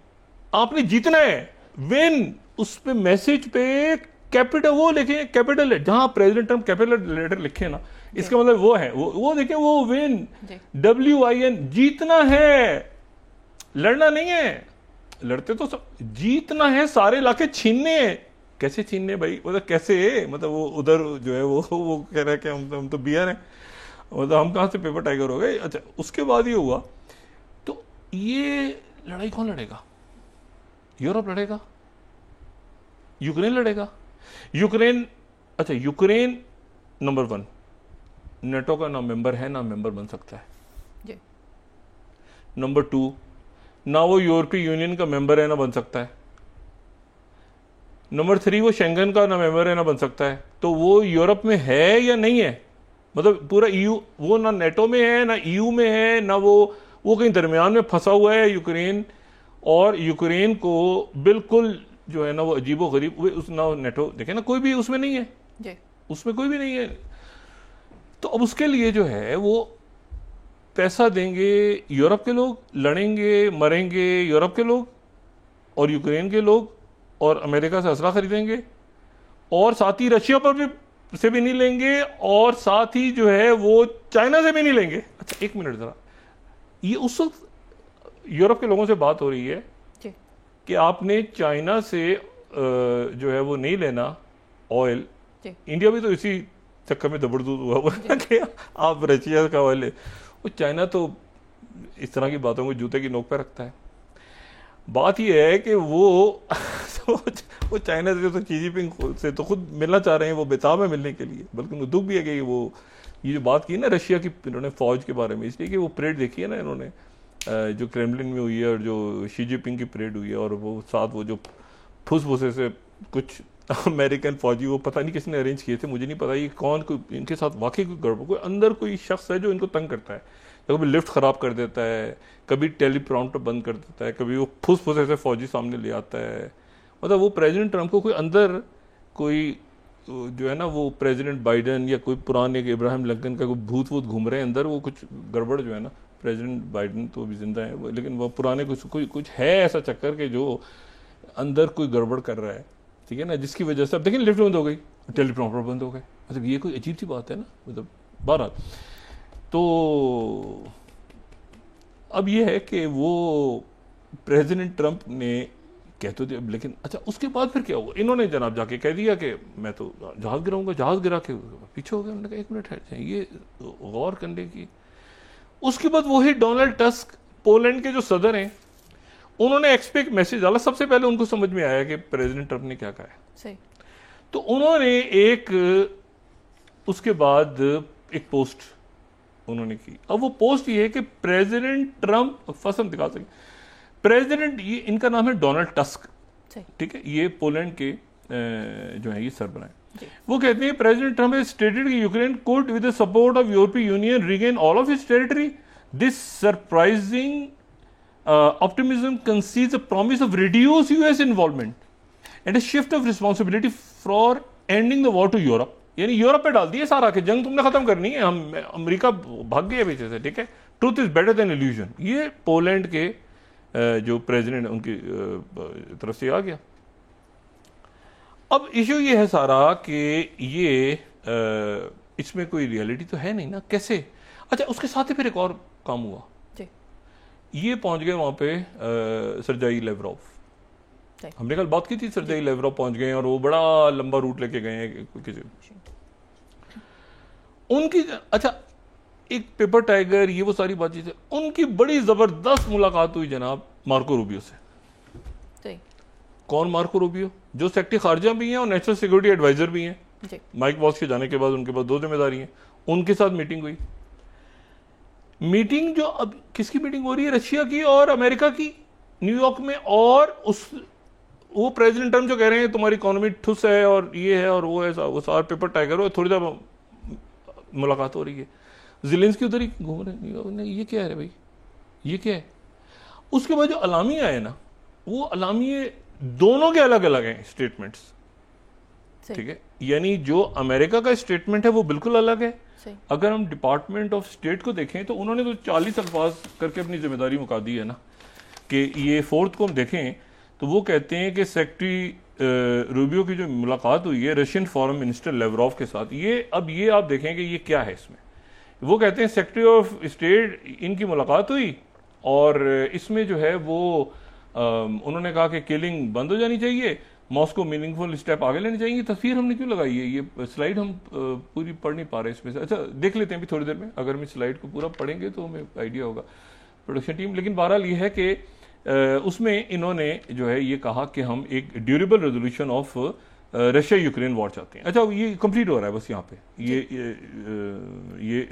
आपने जीतना है, विन। उस पे मैसेज पे कैपिटल वो लिखे, कैपिटल जहां प्रेसिडेंट ट्रंप कैपिटल लेटर लिखे ना, इसका मतलब वो है, वो देखें, वो विन, WIN, जीतना है, लड़ना नहीं है। लड़ते तो सब, जीतना है, सारे इलाके छीनने हैं। कैसे छीनने भाई, मतलब कैसे, मतलब वो उधर जो है वो कह रहे हैं कि हम तो बियर हैं, मतलब हम कहां से पेपर टाइगर हो गए। अच्छा, उसके बाद ये हुआ, तो ये लड़ाई कौन लड़ेगा? यूरोप लड़ेगा, यूक्रेन लड़ेगा। यूक्रेन, अच्छा यूक्रेन नंबर 1 नेटो का ना मेंबर है ना मेंबर बन सकता है। नंबर 2, ना वो यूरोपीय यूनियन का मेंबर है ना बन सकता है। नंबर 3, वो शेंगन का ना मेंबर है ना बन सकता है। तो वो यूरोप में है या नहीं है, मतलब पूरा EU, वो ना नेटो में है ना EU में है ना वो कहीं दरमियान में फंसा हुआ है यूक्रेन। और यूक्रेन को बिल्कुल जो है ना वो अजीबो गरीब, उस ना नेटो देखे ना, कोई भी उसमें नहीं है, उसमें कोई भी नहीं है। तो अब उसके लिए जो है वो पैसा देंगे यूरोप के लोग, लड़ेंगे मरेंगे यूरोप के लोग और यूक्रेन के लोग, और अमेरिका से असला खरीदेंगे, और साथ ही रशिया पर भी नहीं लेंगे, और साथ ही जो है वो चाइना से भी नहीं लेंगे। अच्छा एक मिनट जरा, ये उस वक्त यूरोप के लोगों से बात हो रही है कि आपने चाइना से जो है वो नहीं लेना ऑयल। इंडिया भी तो इसी चक्कर में दबड़दूद हुआ कि आप रशिया का ऑयल ले। वो चाइना तो इस तरह की बातों को जूते की नोक पर रखता है। बात यह है कि वो चाइना से तो शी जिनपिंग से तो खुद मिलना चाह रहे हैं, वो बेताब है मिलने के लिए। बल्कि उन्हें दुख भी है कि वो ये जो बात की ना रशिया की इन्होंने फौज के बारे में, इसलिए कि वो परेड देखी है ना इन्होंने जो क्रेमलिन में हुई है और जो शी जिनपिंग की परेड हुई है, और वो साथ वो जो फुसफुसे से कुछ अमेरिकन फौजी, वो पता नहीं किसने अरेंज किए थे, मुझे नहीं पता ये कौन, कोई इनके साथ वाकई कोई गड़बड़, कोई अंदर कोई शख्स है जो इनको तंग करता है। कभी लिफ्ट खराब कर देता है, कभी टेलीप्रॉम्प्टर बंद कर देता है, कभी वो फुसफुसे से फौजी सामने ले आता है। मतलब वो प्रेसिडेंट ट्रंप को कोई अंदर कोई जो है ना वो प्रेसिडेंट बाइडन या कोई पुराने इब्राहिम लिंकन का कोई भूत वूत घूम रहे हैं अंदर, वो कुछ गड़बड़ जो है ना, प्रेसिडेंट बाइडन तो अभी जिंदा है लेकिन वो पुराने कुछ है ऐसा चक्कर के जो अंदर कोई गड़बड़ कर रहा है, ठीक है ना, जिसकी वजह से अब देखिए लिफ्ट बंद हो गई, टेलीप्रॉम्प्टर बंद हो गए। मतलब ये कोई अजीब सी बात है ना, मतलब 12। तो अब ये है कि वो प्रेसिडेंट ट्रंप ने कह तो दिया, लेकिन अच्छा उसके बाद फिर क्या हुआ, इन्होंने जनाब जाके कह दिया कि मैं तो जहाज गिराऊंगा, जहाज गिरा के पीछे हो गए। उन्होंने कहा 1 मिनट है, ये गौर करने की। उसके बाद वही डोनाल्ड टस्क पोलैंड के जो सदर हैं उन्होंने एक्स पे एक मैसेज डाला, सबसे पहले उनको समझ में आया कि प्रेसिडेंट ट्रंप ने क्या कहा है। सही। तो उन्होंने उसके बाद एक पोस्ट उन्होंने की। अब वो पोस्ट ये है कि प्रेसिडेंट ट्रंप, फर्स्ट हम दिखा सकें, प्रेसिडेंट, ये इनका नाम है डोनाल्ड टस्क, ठीक है, ये पोलैंड के जो है ये सरबराह हैं। वो कहते हैं प्रेसिडेंट ट्रंप हैज स्टेटेड कि Ukraine could with the support of European union regain all of its territory. This surprising optimism concedes a promise of reduced US involvement and a shift of responsibility for ending the war to Europe। यानी Europe पे डाल दिए सारा कि जंग तुमने खत्म करनी है, हम अमेरिका भाग गए पीछे से, ठीक है, truth is better than illusion. ये पोलैंड के जो प्रेसिडेंट उनकी तरफ से आ गया। अब इशू ये है सारा कि ये इसमें कोई रियलिटी तो है नहीं ना, कैसे। अच्छा, उसके साथ ही फिर एक और काम हुआ, ये पहुंच गए वहां पे सर्जाई लेवरोव। हमने कल बात की थी, सर्जाई लेवरोव पहुंच गए और वो बड़ा लंबा रूट लेके गए हैं किसी उनकी। अच्छा, एक पेपर टाइगर, ये वो सारी बातचीत है, उनकी बड़ी जबरदस्त मुलाकात हुई जनाब मार्को रूबियो से। कौन मार्को रूबियो? जो सेक्रेटरी खारजा भी हैं और नेशनल सिक्योरिटी एडवाइजर भी हैं। माइक वॉल्स के जाने के बाद उनके पास 2 जिम्मेदारी हैं। उनके साथ मीटिंग हुई। मीटिंग जो अब किसकी मीटिंग हो रही है? रशिया की और अमेरिका की, न्यूयॉर्क में। और वो प्रेसिडेंट ट्रंप जो कह रहे हैं तुम्हारी इकोनॉमी ठुस है और ये है और वो है, वो सारा पेपर टाइगर हो, थोड़ी देर मुलाकात हो रही है। ज़ेलेंस्की उधर ही घूम रहे हैं, ये क्या है भाई, ये क्या है। उसके बाद जो अलामिया है ना, वो अलामिये दोनों के अलग अलग हैं स्टेटमेंट्स, ठीक है। यानी जो अमेरिका का स्टेटमेंट है वो बिल्कुल अलग है। अगर हम डिपार्टमेंट ऑफ स्टेट को देखें तो उन्होंने तो 40 अल्फाज करके अपनी जिम्मेदारी मुका दी है ना, कि ये 4th को हम देखें तो वो कहते हैं कि सेक्रेटरी रूबियो की जो मुलाकात हुई है रशियन फॉरेन मिनिस्टर लेवरोव के साथ, ये अब ये आप देखें कि ये क्या है इसमें। वो कहते हैं सेक्रेटरी ऑफ स्टेट इनकी मुलाकात हुई और इसमें जो है वो उन्होंने कहा कि किलिंग बंद हो जानी चाहिए, मॉस्को मीनिंगफुल स्टेप आगे लेने चाहिए। तस्वीर हमने क्यों लगाई है? ये स्लाइड हम पूरी पढ़ नहीं पा रहे इसमें से। अच्छा, देख लेते हैं भी थोड़ी देर में, अगर हम इस स्लाइड को पूरा पढ़ेंगे तो हमें आइडिया होगा प्रोडक्शन टीम। लेकिन बहरहाल ये है कि उसमें इन्होंने जो है ये कहा कि हम एक durable resolution of Russia Ukraine war चाहते हैं। अच्छा, ये कंप्लीट हो रहा है बस यहाँ पे, ये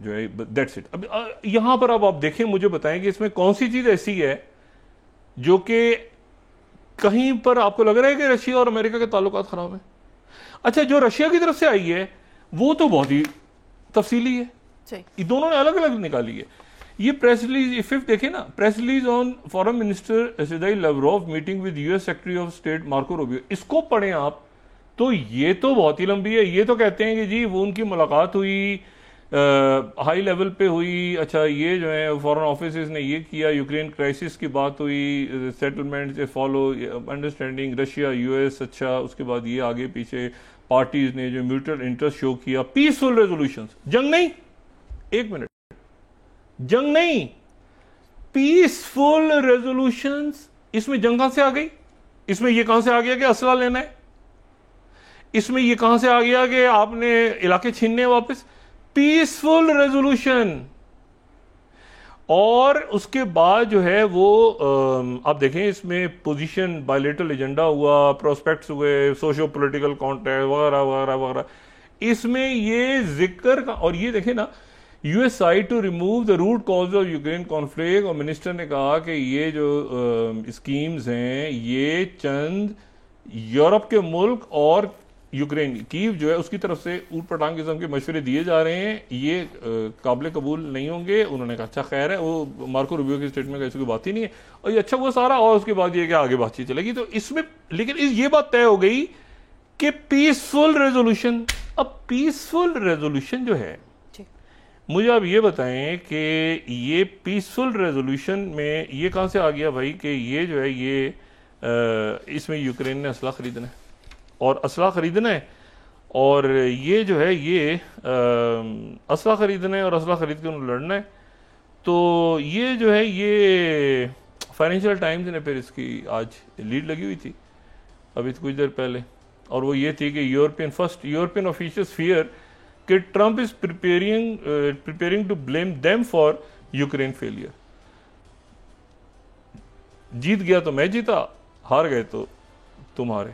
जो है दैट्स इट। अब यहाँ पर अब आप देखें, मुझे बताएं कि इसमें कौन सी चीज़ ऐसी है जो कि कहीं पर आपको लग रहा है कि रशिया और अमेरिका के ताल्लुकात खराब है। अच्छा, जो रशिया की तरफ से आई है वो तो बहुत ही तफसीली है, ये दोनों ने अलग अलग निकाली है। ये प्रेस रिलीज 5th देखें ना, press release on foreign minister Sergei Lavrov meeting with US secretary of state Marco Rubio, इसको पढ़ें आप तो ये तो बहुत ही लंबी है। ये तो कहते हैं कि जी वो उनकी मुलाकात हुई, हाई लेवल पे हुई। अच्छा, ये जो है फॉरेन ऑफिस ने ये किया, यूक्रेन क्राइसिस की बात हुई, settlement follow, understanding Russia US. अच्छा, उसके बाद ये आगे पीछे पार्टीज ने जो म्यूचुअल इंटरेस्ट शो किया, पीसफुल रेजोल्यूशंस, जंग नहीं, 1 मिनट, जंग नहीं, पीसफुल रेजोल्यूशंस। इसमें जंग कहां से आ गई? इसमें ये कहां से आ गया कि असला लेना है? इसमें ये कहां से आ गया कि आपने इलाके छीनने वापस? Peaceful resolution. और उसके बाद जो है वो आप देखें इसमें पोजीशन, बायलेटरल एजेंडा हुआ, प्रोस्पेक्ट्स हुए, सोशो पॉलिटिकल कॉन्टैक्ट वगैरह वगैरह वगैरह। इसमें ये जिक्र का, और ये देखें ना, US side to remove the root cause of Ukraine conflict. और मिनिस्टर ने कहा कि ये जो स्कीम्स हैं ये चंद यूरोप के मुल्क और यूक्रेन कीव जो है उसकी तरफ से ऊट पटांग किस्म के मशवरे दिए जा रहे हैं, ये काबिल कबूल नहीं होंगे। उन्होंने कहा अच्छा खैर है, वो मार्को रूबियो की स्टेटमेंट का ऐसी कोई बात ही नहीं है, और ये अच्छा हुआ सारा। और उसके बाद ये कि आगे बातचीत चलेगी। तो इसमें लेकिन ये बात तय हो गई कि पीसफुल रेजोल्यूशन। अब पीसफुल रेजोल्यूशन जो है, मुझे आप ये बताएं कि ये पीसफुल रेजोल्यूशन में ये कहां से आ गया भाई कि ये जो है ये इसमें यूक्रेन ने असला खरीदना है और असला खरीदना है, और ये जो है ये असला खरीदना है और असला खरीद के उन्हें लड़ना है। तो ये जो है ये फाइनेंशियल टाइम्स ने फिर इसकी आज लीड लगी हुई थी अभी कुछ देर पहले, और वो ये थी कि यूरोपियन ऑफिशियल्स फियर कि Trump is preparing to blame them for Ukraine failure. जीत गया तो मैं जीता, हार गए तो तुम हारे।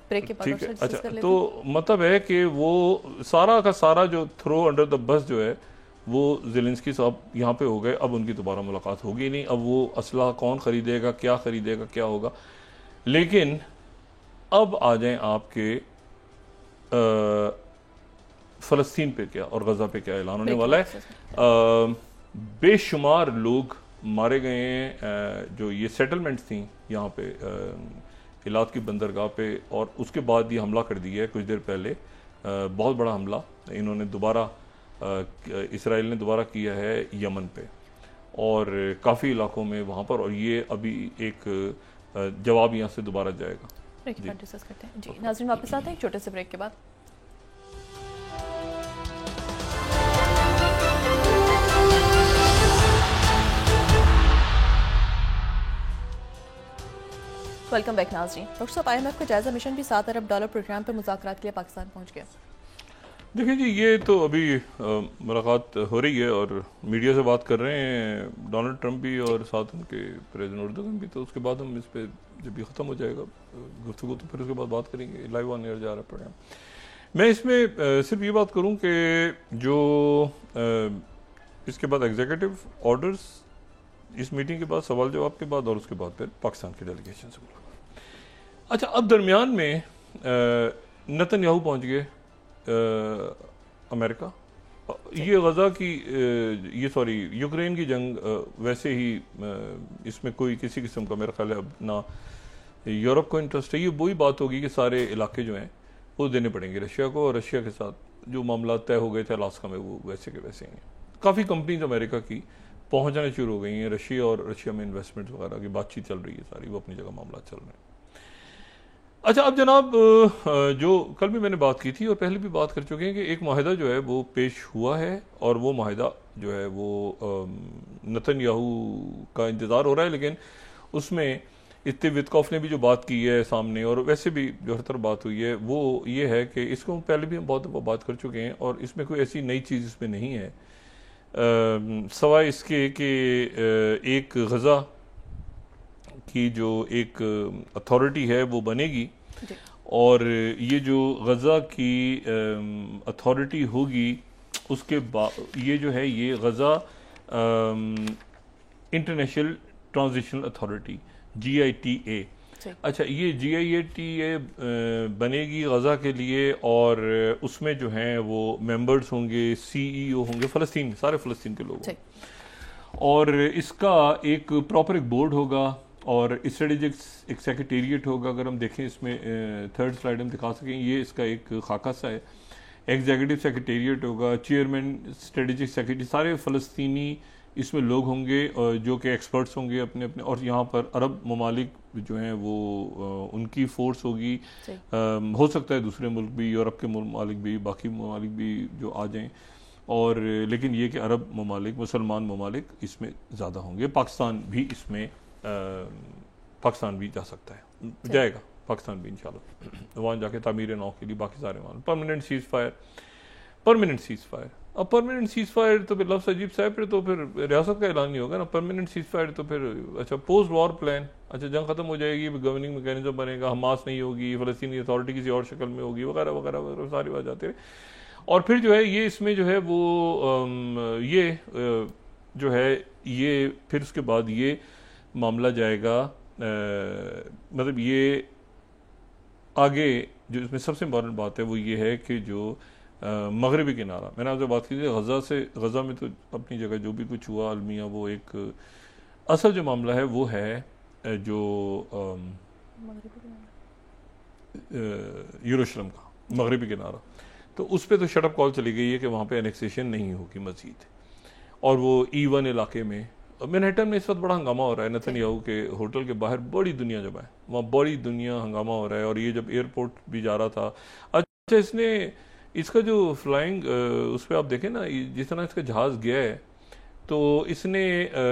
ब्रेक के बाद ठीक है, अच्छा, तो मतलब है कि वो सारा का सारा जो थ्रो अंडर द बस जो है वो ज़ेलेंस्की साहब यहाँ पे हो गए। अब उनकी दोबारा मुलाकात होगी नहीं। अब वो असला कौन खरीदेगा, क्या होगा। लेकिन अब आ जाएं आपके फ़लस्तीन पे क्या और गज़ा पे क्या ऐलान होने वाला है। बेशुमार लोग मारे गए हैं। जो ये सेटलमेंट्स थी यहाँ पे इलात की बंदरगाह पे, और उसके बाद ये हमला कर दिया है कुछ देर पहले। बहुत बड़ा हमला इन्होंने दोबारा इसराइल ने दोबारा किया है यमन पे, और काफ़ी इलाकों में वहाँ पर, और ये अभी एक जवाब यहाँ से दोबारा जाएगा। डिस्कस करते हैं जी। नाज़रीन वापस आते हैं एक छोटे से ब्रेक के बाद। वेलकम बैक नाज़रीन। डॉक्टर साहब, IMF का जायजा मिशन भी $7 अरब प्रोग्राम पर मुज़ाकरात के लिए पाकिस्तान पहुंच गया। देखिए जी, ये तो अभी मुलाकात हो रही है और मीडिया से बात कर रहे हैं डोनाल्ड ट्रंप भी और साथ उनके प्रेसिडेंट एर्दोगन भी। तो उसके बाद हम इस पर जब भी ख़त्म हो जाएगा गुफ्तगू तो फिर उसके बाद बात करेंगे। लाइव ऑन एयर जा रहा है प्रोग्राम। मैं इसमें सिर्फ ये बात करूँ कि जो इसके बाद एग्जीक्यूटिव ऑर्डर्स, इस मीटिंग के बाद, सवाल जवाब के बाद, और उसके बाद फिर पाकिस्तान के डेलीगेशन से मुलाकात। अच्छा, अब दरमियान में नेतन्याहू पहुंच गए अमेरिका। ये गज़ा की यूक्रेन की जंग वैसे ही इसमें कोई किसी किस्म का मेरा ख्याल है अब ना यूरोप को इंटरेस्ट है। ये वही बात होगी कि सारे इलाके जो हैं वो देने पड़ेंगे रशिया को, और रशिया के साथ जो मामला तय हो गए थे अलास्का में वो वैसे के वैसे हैं। काफ़ी कंपनीज अमेरिका की पहुँचना शुरू हो गई हैं रशिया, और रशिया में इन्वेस्टमेंट वगैरह की बातचीत चल रही है सारी, वो अपनी जगह मामला चल रहे हैं। अच्छा, अब जनाब जो कल भी मैंने बात की थी और पहले भी बात कर चुके हैं कि एक माहिदा जो है वो पेश हुआ है, और वो माहिदा जो है वो नेतन्याहू का इंतज़ार हो रहा है। लेकिन उसमें इत्ते वित्कॉफ ने भी जो बात की है सामने, और वैसे भी जो हर तरफ बात हुई है, वो ये है कि इसको पहले भी हम बहुत दफ़ा बात कर चुके हैं, और इसमें कोई ऐसी नई चीज़ इसमें नहीं है सवाए इसके कि एक गज़ा की जो एक अथॉरिटी है वो बनेगी, और ये जो गज़ा की अथॉरिटी होगी उसके बाद ये जो है ये गज़ा इंटरनेशनल ट्रांजिशनल अथॉरिटी GITA। अच्छा, ये GITA बनेगी गज़ा के लिए, और उसमें जो हैं वो मेंबर्स होंगे, CEO होंगे फ़लस्तीन, सारे फ़लस्तीन के लोग, और इसका एक प्रॉपर एक बोर्ड होगा और स्ट्रेटेजिक एक सेक्रेटेरिएट होगा। अगर हम देखें इसमें थर्ड स्लाइड हम दिखा सकें, ये इसका एक खाका सा है। एग्जीक्यूटिव सेक्रेटेरिएट होगा, चेयरमैन, स्ट्रेटेजिक सेक्रेटरी, सारे फ़लस्तीनी इसमें लोग होंगे जो कि एक्सपर्ट्स होंगे अपने अपने, और यहाँ पर अरब ममालिक जो हैं वो उनकी फ़ोर्स होगी। हो सकता है दूसरे मुल्क भी, यूरोप के ममालिक भी, बाकी ममालिक भी जो आ जाएँ, और लेकिन ये कि अरब ममालिक, मुसलमान ममालिक इसमें ज़्यादा होंगे। पाकिस्तान भी इसमें पाकिस्तान भी जा सकता है, जाएगा पाकिस्तान भी इंशाल्लाह वहाँ जाके तामीर नौ के लिए। बाकी सारे मान परमानेंट सीज़ फायर। अब परमानेंट सीज़ फायर तो फिर लफ्ज़ अजीब सा है, फिर तो फिर रियासत का ऐलान नहीं होगा ना। परमानेंट सीज़ फायर तो फिर अच्छा पोस्ट वॉर प्लान, अच्छा जंग ख़त्म हो जाएगी, गवर्निंग मैकेनिज्म बनेगा, हमास नहीं होगी, फ़लस्तीनी अथॉरिटी किसी और शक्ल में होगी, वगैरह वगैरह वगैरह सारी बात जाते हैं। और फिर जो है ये इसमें जो है वो ये जो है ये फिर उसके बाद ये मामला जाएगा, मतलब ये आगे जो इसमें सबसे इम्पॉर्टेंट बात है वो ये है कि जो मगरबी किनारा, मैंने आपसे बात की थी गज़ा में तो अपनी जगह जो भी कुछ हुआ अलमिया, वो एक असल जो मामला है वो है जो यरूशलेम का मगरबी किनारा। तो उस पर तो शटअप कॉल चली गई है कि वहाँ पे एनेक्सेशन नहीं होगी मज़ीद, और वो E1 इलाके में मैनहट्टन में इस वक्त बड़ा हंगामा हो रहा है। नेतन्याहू के होटल के बाहर बड़ी दुनिया जब है, वहाँ बड़ी दुनिया हंगामा हो रहा है। और ये जब एयरपोर्ट भी जा रहा था, अच्छा इसने इसका जो फ्लाइंग उस पर आप देखें ना, जिस तरह इसका जहाज़ गया है, तो इसने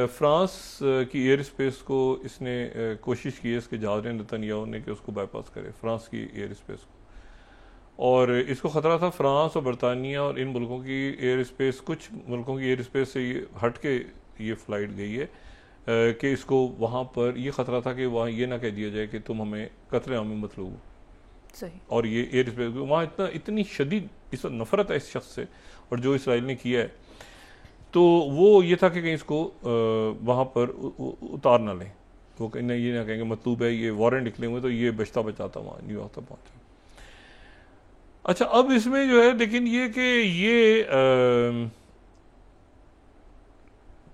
फ्रांस की एयर स्पेस को इसने कोशिश की है इसके जहाज़ ने, नेतन्याहू ने, कि उसको बाईपास करे फ्रांस की एयर स्पेस को। और इसको ख़तरा था फ्रांस और बरतानिया और इन मुल्कों की एयर स्पेस, कुछ मुल्कों की एयर स्पेस से ये हट के ये फ़्लाइट गई है कि इसको वहाँ पर ये ख़तरा था कि वहाँ ये ना कह दिया जाए कि तुम हमें कत्ल आम में मत लो, सही, और ये एयर स्पेस वहाँ इतनी शदीद इस वक्त नफरत है इस शख्स से और जो इसराइल ने किया है, तो वो ये था कि कहीं इसको वहाँ पर उतार ना लें, वो कहीं ये ना कहेंगे मतलूब है, ये वारंट निकले हुए तो ये बचता बचाता वहाँ न्यूयॉर्क तक पहुँचा। अच्छा, अब इसमें जो है लेकिन ये कि ये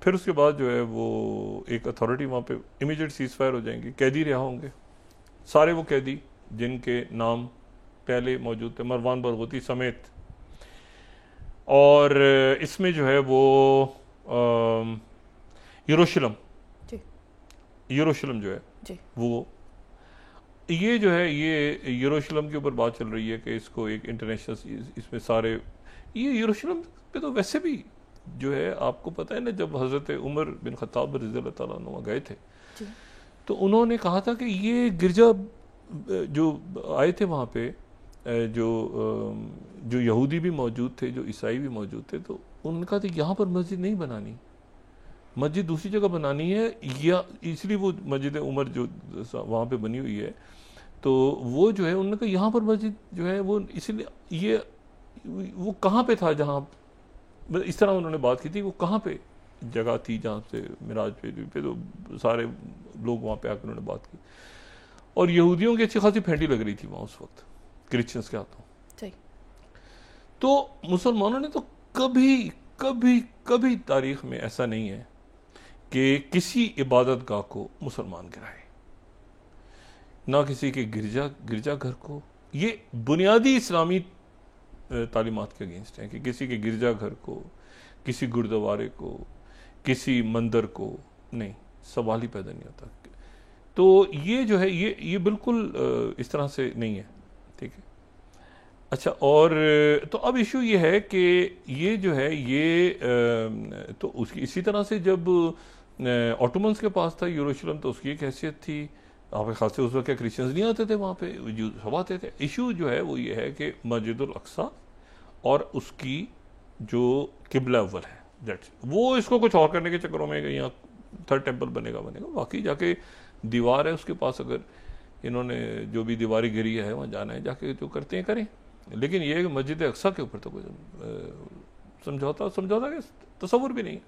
फिर उसके बाद जो है वो एक अथॉरिटी वहाँ पे इमीडिएट सीज फायर हो जाएंगी, कैदी रिहा होंगे, सारे वो कैदी जिनके नाम पहले मौजूद थे, मरवान बरगूती समेत। और इसमें जो है वो यरूशलेम जो है जी, वो ये जो है ये यरूशलेम के ऊपर बात चल रही है कि इसको एक इंटरनेशनल इसमें सारे ये यरूशलेम पे तो वैसे भी जो है आपको पता है ना, जब हज़रत उमर बिन खत्ताब रज़ियल्लाहु ताला अन्हु गए थे तो उन्होंने कहा था कि ये गिरजा जो आए थे वहाँ पे जो यहूदी भी मौजूद थे, जो ईसाई भी मौजूद थे, तो उन्होंने कहा था यहाँ पर मस्जिद नहीं बनानी, मस्जिद दूसरी जगह बनानी है, या इसलिए वो मस्जिद उमर जो वहाँ पे बनी हुई है, तो वो जो है उन्होंने कहा यहाँ पर मस्जिद जो है वो इसलिए ये वो कहाँ पे था जहाँ इस तरह उन्होंने बात की थी, वो कहाँ पे जगह थी जहाँ से मिराज पे तो सारे लोग वहाँ पे आकर उन्होंने बात की, और यहूदियों की अच्छी खासी फेंटी लग रही थी वहाँ उस वक्त क्रिश्चियंस के हाथों। तो मुसलमानों ने तो कभी कभी कभी तारीख में ऐसा नहीं है कि किसी इबादत गाह को मुसलमान गिराए, ना किसी के गिरजा घर को। ये बुनियादी इस्लामी तालीमात के अगेंस्ट है कि किसी के गिरजा घर को, किसी गुरुद्वारे को, किसी मंदिर को नहीं, सवाल ही पैदा नहीं होता। तो ये जो है ये बिल्कुल इस तरह से नहीं है, ठीक है। अच्छा, और तो अब इशू ये है कि ये जो है ये तो उसकी इसी तरह से जब ऑटोमन्स के पास था यरूशलेम तो उसकी एक हैसियत थी, आपके खास से उस वक्त क्रिश्चियंस नहीं आते थे वहाँ पे, जो सब आते थे। इशू जो है वो ये है कि मस्जिदुल अक्सा और उसकी जो किबला अव्वल है दैट्स वो इसको कुछ और करने के चक्करों में यहाँ थर्ड टेम्पल बनेगा, बाकी जाके दीवार है उसके पास, अगर इन्होंने जो भी दीवारी गिरी है वहाँ जाना है जाके जो करते हैं करें, लेकिन ये मस्जिद अक्सा के ऊपर तो कोई समझौता के तस्वुर भी नहीं है।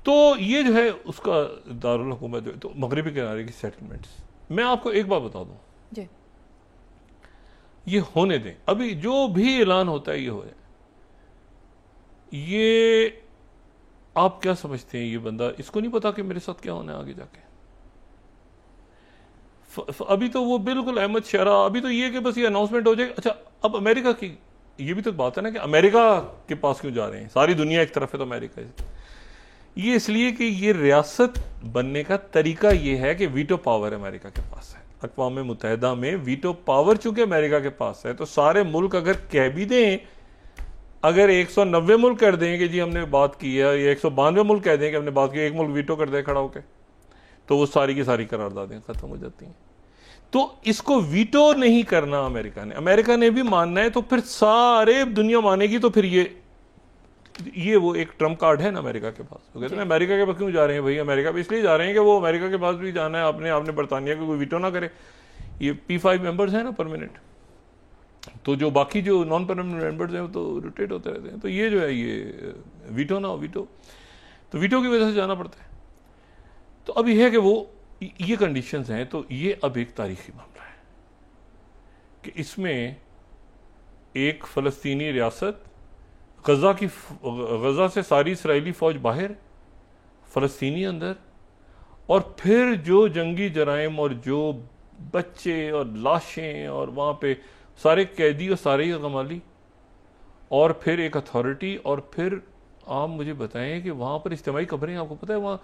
तो ये जो है उसका दारुल हुकूमत जो है, तो मगरिबी किनारे की सेटलमेंट्स, मैं आपको एक बात बता दूं जी, ये होने दें, अभी जो भी ऐलान होता है ये हो जाए। ये आप क्या समझते हैं, ये बंदा इसको नहीं पता कि मेरे साथ क्या होना है आगे जाके? अभी तो वो बिल्कुल अहमद शहरा, अभी तो ये कि बस ये अनाउंसमेंट हो जाएगा। अच्छा, अब अमेरिका की ये भी तो बात है ना कि अमेरिका के पास क्यों जा रहे हैं, सारी दुनिया एक तरफ है तो अमेरिका है। ये इसलिए कि ये रियासत बनने का तरीका ये है कि वीटो पावर अमेरिका के पास है, अक़वाम मुत्तहिदा में वीटो पावर चूंकि अमेरिका के पास है, तो सारे मुल्क अगर कह भी दें, अगर 190 मुल्क कर दें कि जी हमने बात की है, या 192 मुल्क कह दें कि हमने बात की, एक मुल्क वीटो कर दे खड़ा होकर, तो वो सारी की सारी करारदादें खत्म हो जाती हैं। तो इसको वीटो नहीं करना अमेरिका ने भी मानना है, तो फिर सारे दुनिया मानेगी, तो फिर ये वो एक ट्रम्प कार्ड है ना अमेरिका के पास। तो कहते हैं अमेरिका के पास क्यों जा रहे हैं भाई, अमेरिका पे इसलिए जा रहे हैं कि वो अमेरिका के पास भी जाना है, आपने बरतानिया को कोई वीटो ना करे। ये P5 मेंबर्स हैं ना परमानेंट, तो जो बाकी जो नॉन परमानेंट मेंबर्स हैं वो तो रोटेट होते रहते हैं, तो ये जो है ये वीटो ना हो, तो वीटो की वजह से जाना पड़ता है। तो अब यह है कि वो ये कंडीशंस हैं, तो ये अब एक तारीखी मामला है कि इसमें एक फ़लस्तीनी रियासत, गज़ा से सारी इसराइली फ़ौज बाहर, फ़लस्तीनी अंदर, और फिर जो जंगी जराइम और जो बच्चे और लाशें और वहाँ पे सारे कैदी और सारे गमाली, और फिर एक अथॉरिटी, और फिर आप मुझे बताएं कि वहाँ पर इज्तिमाई कब्रें, आपको पता है वहाँ,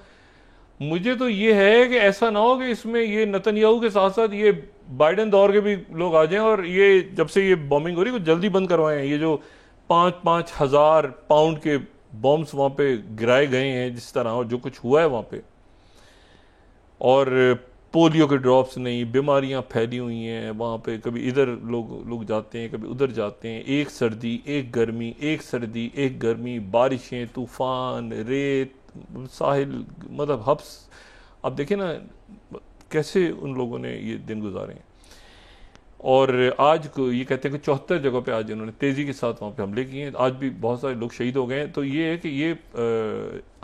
मुझे तो ये है कि ऐसा ना हो कि इसमें ये नेतन्याहू के साथ साथ ये बाइडेन दौर के भी लोग आ जाएं, और ये जब से ये बॉम्बिंग हो रही है कुछ जल्दी बंद करवाएं। ये जो 5-5 हज़ार पाउंड के बॉम्ब्स वहाँ पे गिराए गए हैं जिस तरह, और जो कुछ हुआ है वहाँ पे, और पोलियो के ड्रॉप्स नहीं, बीमारियाँ फैली हुई हैं वहाँ पे, कभी इधर लोग जाते हैं, कभी उधर जाते हैं, एक सर्दी एक गर्मी, एक सर्दी एक गर्मी, बारिशें, तूफ़ान, रेत, साहिल, मतलब हब्स, आप देखें ना कैसे उन लोगों ने ये दिन गुजारे हैं। और आज को ये कहते हैं कि 74 जगहों पे आज इन्होंने तेज़ी के साथ वहाँ पे हमले किए हैं। आज भी बहुत सारे लोग शहीद हो गए हैं। तो ये है कि ये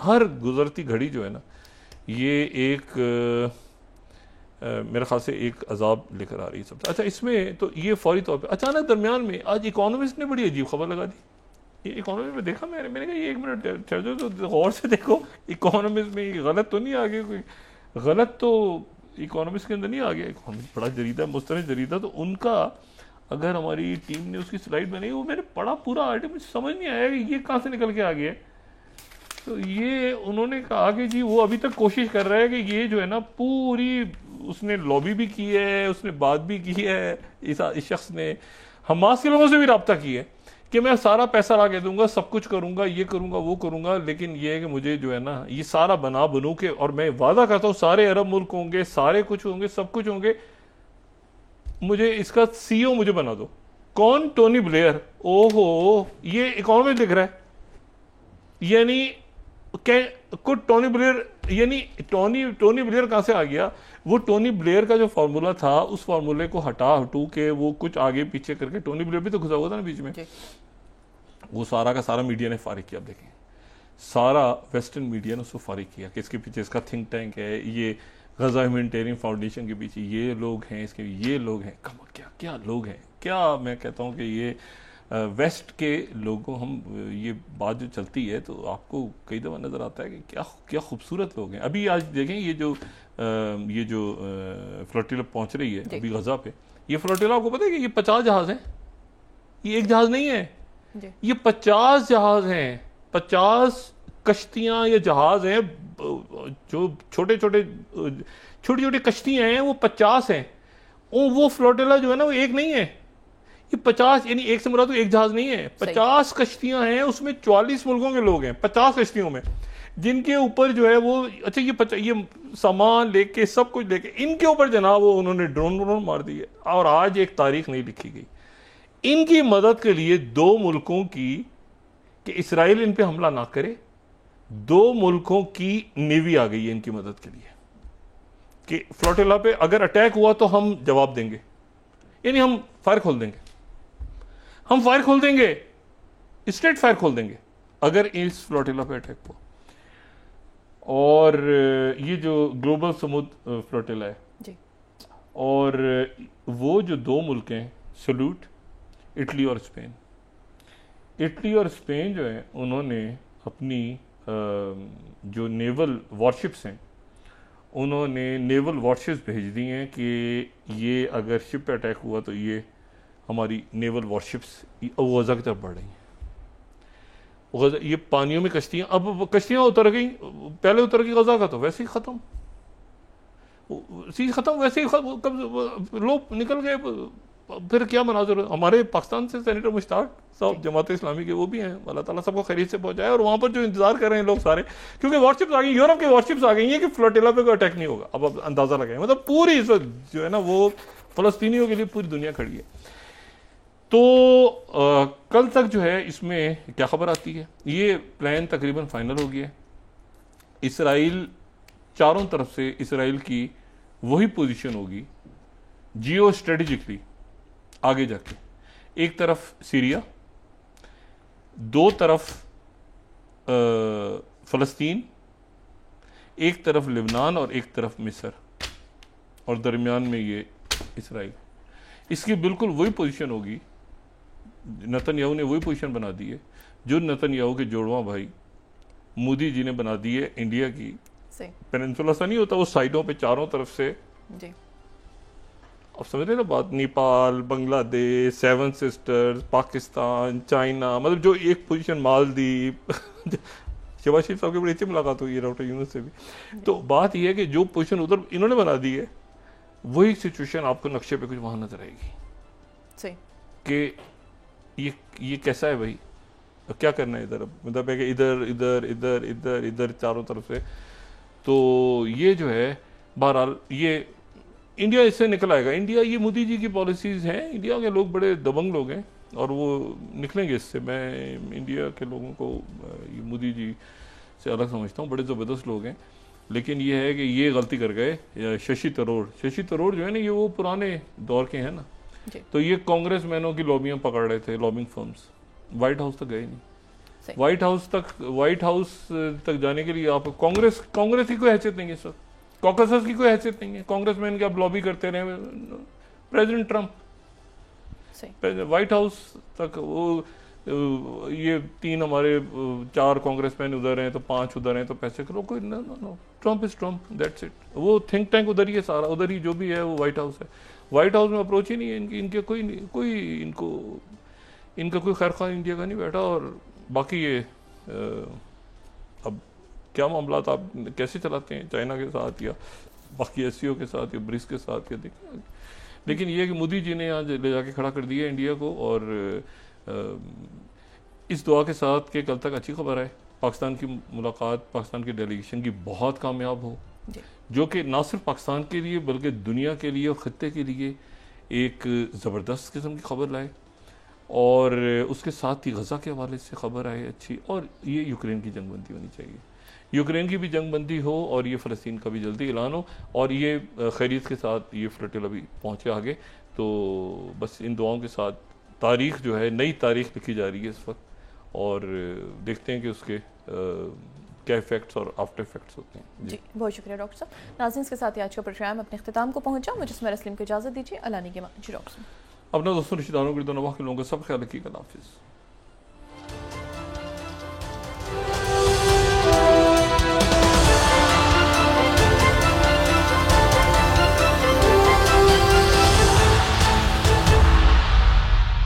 हर गुजरती घड़ी जो है ना, ये एक मेरे ख्याल से एक अजाब लेकर आ रही है सबसे। अच्छा, इसमें तो ये फौरी तौर पे अचानक दरमियान में आज इकोनॉमिस्ट ने बड़ी अजीब खबर लगा दी। ये इकोनॉमिस्ट में देखा मैंने कहा ये 1 मिनट ठहर जाओ तो गौर से देखो, इकोनॉमिस्ट में ये गलत तो नहीं आ गया, कोई गलत तो इकोनॉमिस्ट के अंदर नहीं आ गया। इकोनॉमिस्ट बड़ा जरीदा, मुस्तनद जरीदा, तो उनका अगर हमारी टीम ने उसकी स्लाइड बनाई, वो मैंने पढ़ा पूरा आर्टिकल, मुझे समझ नहीं आया कि ये कहाँ से निकल के आ गया है। तो ये उन्होंने कहा कि जी वो अभी तक कोशिश कर रहा है कि ये जो है ना पूरी, उसने लॉबी भी की है, उसने बात भी की है, इस शख्स ने हमास के लोगों से भी रब्ता की है कि मैं सारा पैसा ला के दूंगा, सब कुछ करूंगा, ये करूंगा, वो करूंगा, लेकिन ये है कि मुझे जो है ना ये सारा बनू के, और मैं वादा करता हूँ सारे अरब मुल्क होंगे, सारे कुछ होंगे, सब कुछ होंगे, मुझे इसका सीईओ मुझे बना दो। कौन? Tony Blair. ओहो, ये इकोनॉमिस्ट लिख रहा है। यानी कुछ टोनी ब्लेयर, यानी टोनी ब्लेयर कहां से आ गया? वो टोनी ब्लेयर का जो फार्मूला था, उस फार्मूले को हटू के वो कुछ आगे पीछे करके, टोनी ब्लेयर भी तो घुसा हुआ था ना बीच में, वो सारा का सारा मीडिया ने फारिग किया। आप देखें, सारा वेस्टर्न मीडिया ने उसको फारिग किया कि इसके पीछे इसका थिंक टैंक है, ये गजा ह्यूमैनिटेरियन फाउंडेशन के पीछे ये लोग हैं, इसके ये लोग हैं। क्या क्या लोग हैं, क्या मैं कहता हूँ कि ये वेस्ट के लोगों, हम ये बात जो चलती है तो आपको कई दफ़ा नज़र आता है कि क्या क्या खूबसूरत लोग हैं। अभी आज देखें ये जो फ्लोटिला पहुंच रही है अभी गजा पे, ये फ्लोटिला आपको पता है कि ये 50 जहाज हैं, ये एक जहाज नहीं है, ये 50 जहाज हैं, 50 कश्तियां या जहाज हैं, जो छोटे छोटे कश्तियां हैं वो 50 हैं। वो फ्लोटिला जो है ना वो एक नहीं है, ये 50, यानी एक से मुराद तो एक जहाज नहीं है, 50 कश्तियां हैं, उसमें 44 मुल्कों के लोग हैं 50 कश्तियों में, जिनके ऊपर जो है वो, अच्छा ये सामान लेके, सब कुछ लेके, इनके ऊपर जनाब वो उन्होंने ड्रोन मार दिए। और आज एक तारीख नहीं लिखी गई इनकी मदद के लिए 2 मुल्कों की, कि इसराइल इन पे हमला ना करे, 2 मुल्कों की नेवी आ गई है इनकी मदद के लिए कि फ्लोटिला पे अगर अटैक हुआ तो हम जवाब देंगे, यानी हम फायर खोल देंगे, हम फायर खोल देंगे, स्ट्रेट फायर खोल देंगे अगर इस फ्लोटिला पे अटैक हुआ। और ये जो ग्लोबल समुद्र फ्लोटिला है जी, और वो जो 2 मुल्क हैं, सल्यूट, इटली और स्पेन। इटली और स्पेन जो है उन्होंने अपनी जो नेवल वॉरशिप्स हैं, उन्होंने नेवल वॉरशिप्स भेज दी हैं कि ये अगर शिप पे अटैक हुआ तो ये हमारी नेवल वॉरशिप्स गजा की तरफ बढ़ रही हैं। ये पानियों में कश्तियां, अब कश्तियां उतर गई, पहले उतर गई गजा का तो वैसे ही खत्म, सीज खत्म, वैसे ही कब लोग निकल गए, फिर क्या मनाज़र। हमारे पाकिस्तान से सेनेटर मुश्ताक साहब जमात इस्लामी के, वो भी हैं, अल्लाह ताला सबको खैरियत से पहुंचाए। और वहाँ पर जो इंतजार कर रहे हैं लोग सारे, क्योंकि वॉरशिप्स आ गई, यूरोप की वॉरशिप्स आ गई हैं कि फ्लोटिला पे कोई अटैक नहीं होगा। अब अंदाजा लगाए, मतलब पूरी इस वक्त जो है ना वो फलस्तीनियों के लिए पूरी दुनिया खड़ी है। तो कल तक जो है इसमें क्या खबर आती है, ये प्लान तकरीबन फाइनल हो गया। इसराइल, चारों तरफ से इसराइल की वही पोजीशन होगी जियो स्ट्रेटेजिकली आगे जाके, एक तरफ सीरिया, 2 तरफ फलस्तीन, एक तरफ लेबनान और एक तरफ मिस्र, और दरमियान में ये इसराइल। इसकी बिल्कुल वही पोजीशन होगी, नेतन्याहू ने वही पोजीशन बना दी है जो नेतन्याहू के जोड़वा भाई मोदी जी ने बना दी है इंडिया की पेनिनसुला सा नहीं होता, वो साइडों पे चारों तरफ से जी। अब समझ रहे ना बात, नेपाल, बांग्लादेश, 7 सिस्टर्स, पाकिस्तान, चाइना, मतलब जो एक पोजीशन, मालदीव शहबाज शरीफ साहब की बड़ी अच्छी मुलाकात हुई है डॉक्टर यूनुस से भी। तो बात यह है कि जो पोजीशन उधर इन्होंने बना दी है, वही सिचुएशन आपको नक्शे पे कुछ वहां नजर आएगी कि ये कैसा है भाई, तो क्या करना है इधर, मतलब है कि इधर इधर इधर इधर इधर चारों तरफ से। तो ये जो है बहरहाल ये इंडिया इससे निकल आएगा। इंडिया, ये मोदी जी की पॉलिसीज हैं, इंडिया के लोग बड़े दबंग लोग हैं और वो निकलेंगे इससे। मैं इंडिया के लोगों को, ये मोदी जी से अलग समझता हूँ, बड़े ज़बरदस्त लोग हैं, लेकिन ये है कि ये गलती कर गए। शशि थरूर जो है ना, ये वो पुराने दौर के हैं ना, तो ये कांग्रेस मैनों की लॉबियाँ पकड़ रहे थे, लॉबिंग फर्म्स, वाइट हाउस तक गए नहीं। वाइट हाउस तक जाने के लिए आप कांग्रेस की कोई हैसियत नहीं है सर, कॉकसस की कोई हैसियत नहीं है। कांग्रेस मैन के आप लॉबी करते रहे, प्रेसिडेंट ट्रम्प व्हाइट हाउस तक, वो ये 3 हमारे 4 कांग्रेसमैन उधर हैं तो 5 उधर हैं तो पैसे करो, कोई no, Trump is Trump, that's it. वो थिंक टैंक उधर ही है सारा, उधर ही जो भी है वो व्हाइट हाउस है। व्हाइट हाउस में अप्रोच ही नहीं है इनके इनका कोई खैर खा इंडिया का नहीं बैठा। और बाकी ये अब क्या मामला आप कैसे चलाते हैं चाइना के साथ या बाकी एससीओ के साथ या ब्रिक्स के साथ, या देखिए, लेकिन ये कि मोदी जी ने यहाँ ले जाके खड़ा कर दिया इंडिया को, और इस दुआ के साथ कि कल तक अच्छी खबर है, पाकिस्तान की मुलाकात, पाकिस्तान की डेलीगेशन की बहुत कामयाब हो, जो कि ना सिर्फ पाकिस्तान के लिए बल्कि दुनिया के लिए और ख़त्ते के लिए एक ज़बरदस्त किस्म की खबर लाए, और उसके साथ ही गज़ा के हवाले से खबर आए अच्छी, और ये यूक्रेन की जंगबंदी होनी चाहिए, यूक्रेन की भी जंगबंदी हो और ये फ़लस्तीन का भी जल्दी ऐलान हो, और ये खैरियत के साथ ये फ्लोटिला भी पहुँचे आगे। तो बस इन दुआओं के साथ तारीख़ जो है, नई तारीख़ लिखी जा रही है इस वक्त, और देखते हैं कि उसके क्या इफेक्ट्स और आफ्टर इफेक्ट्स होते हैं। जी बहुत शुक्रिया डॉक्टर साहब। नाज़रीन के साथ आज का प्रोग्राम अपने अख्तिताम को पहुँचा, मुझे सुमेरा सलीम को इजाज़त दीजिए। अल्लाह ने के मान। जी डॉक्टर साहब, अपना दोस्तों रिश्तेदारों के लोगों का सब ख्याल रखिएगा। हाफिज़।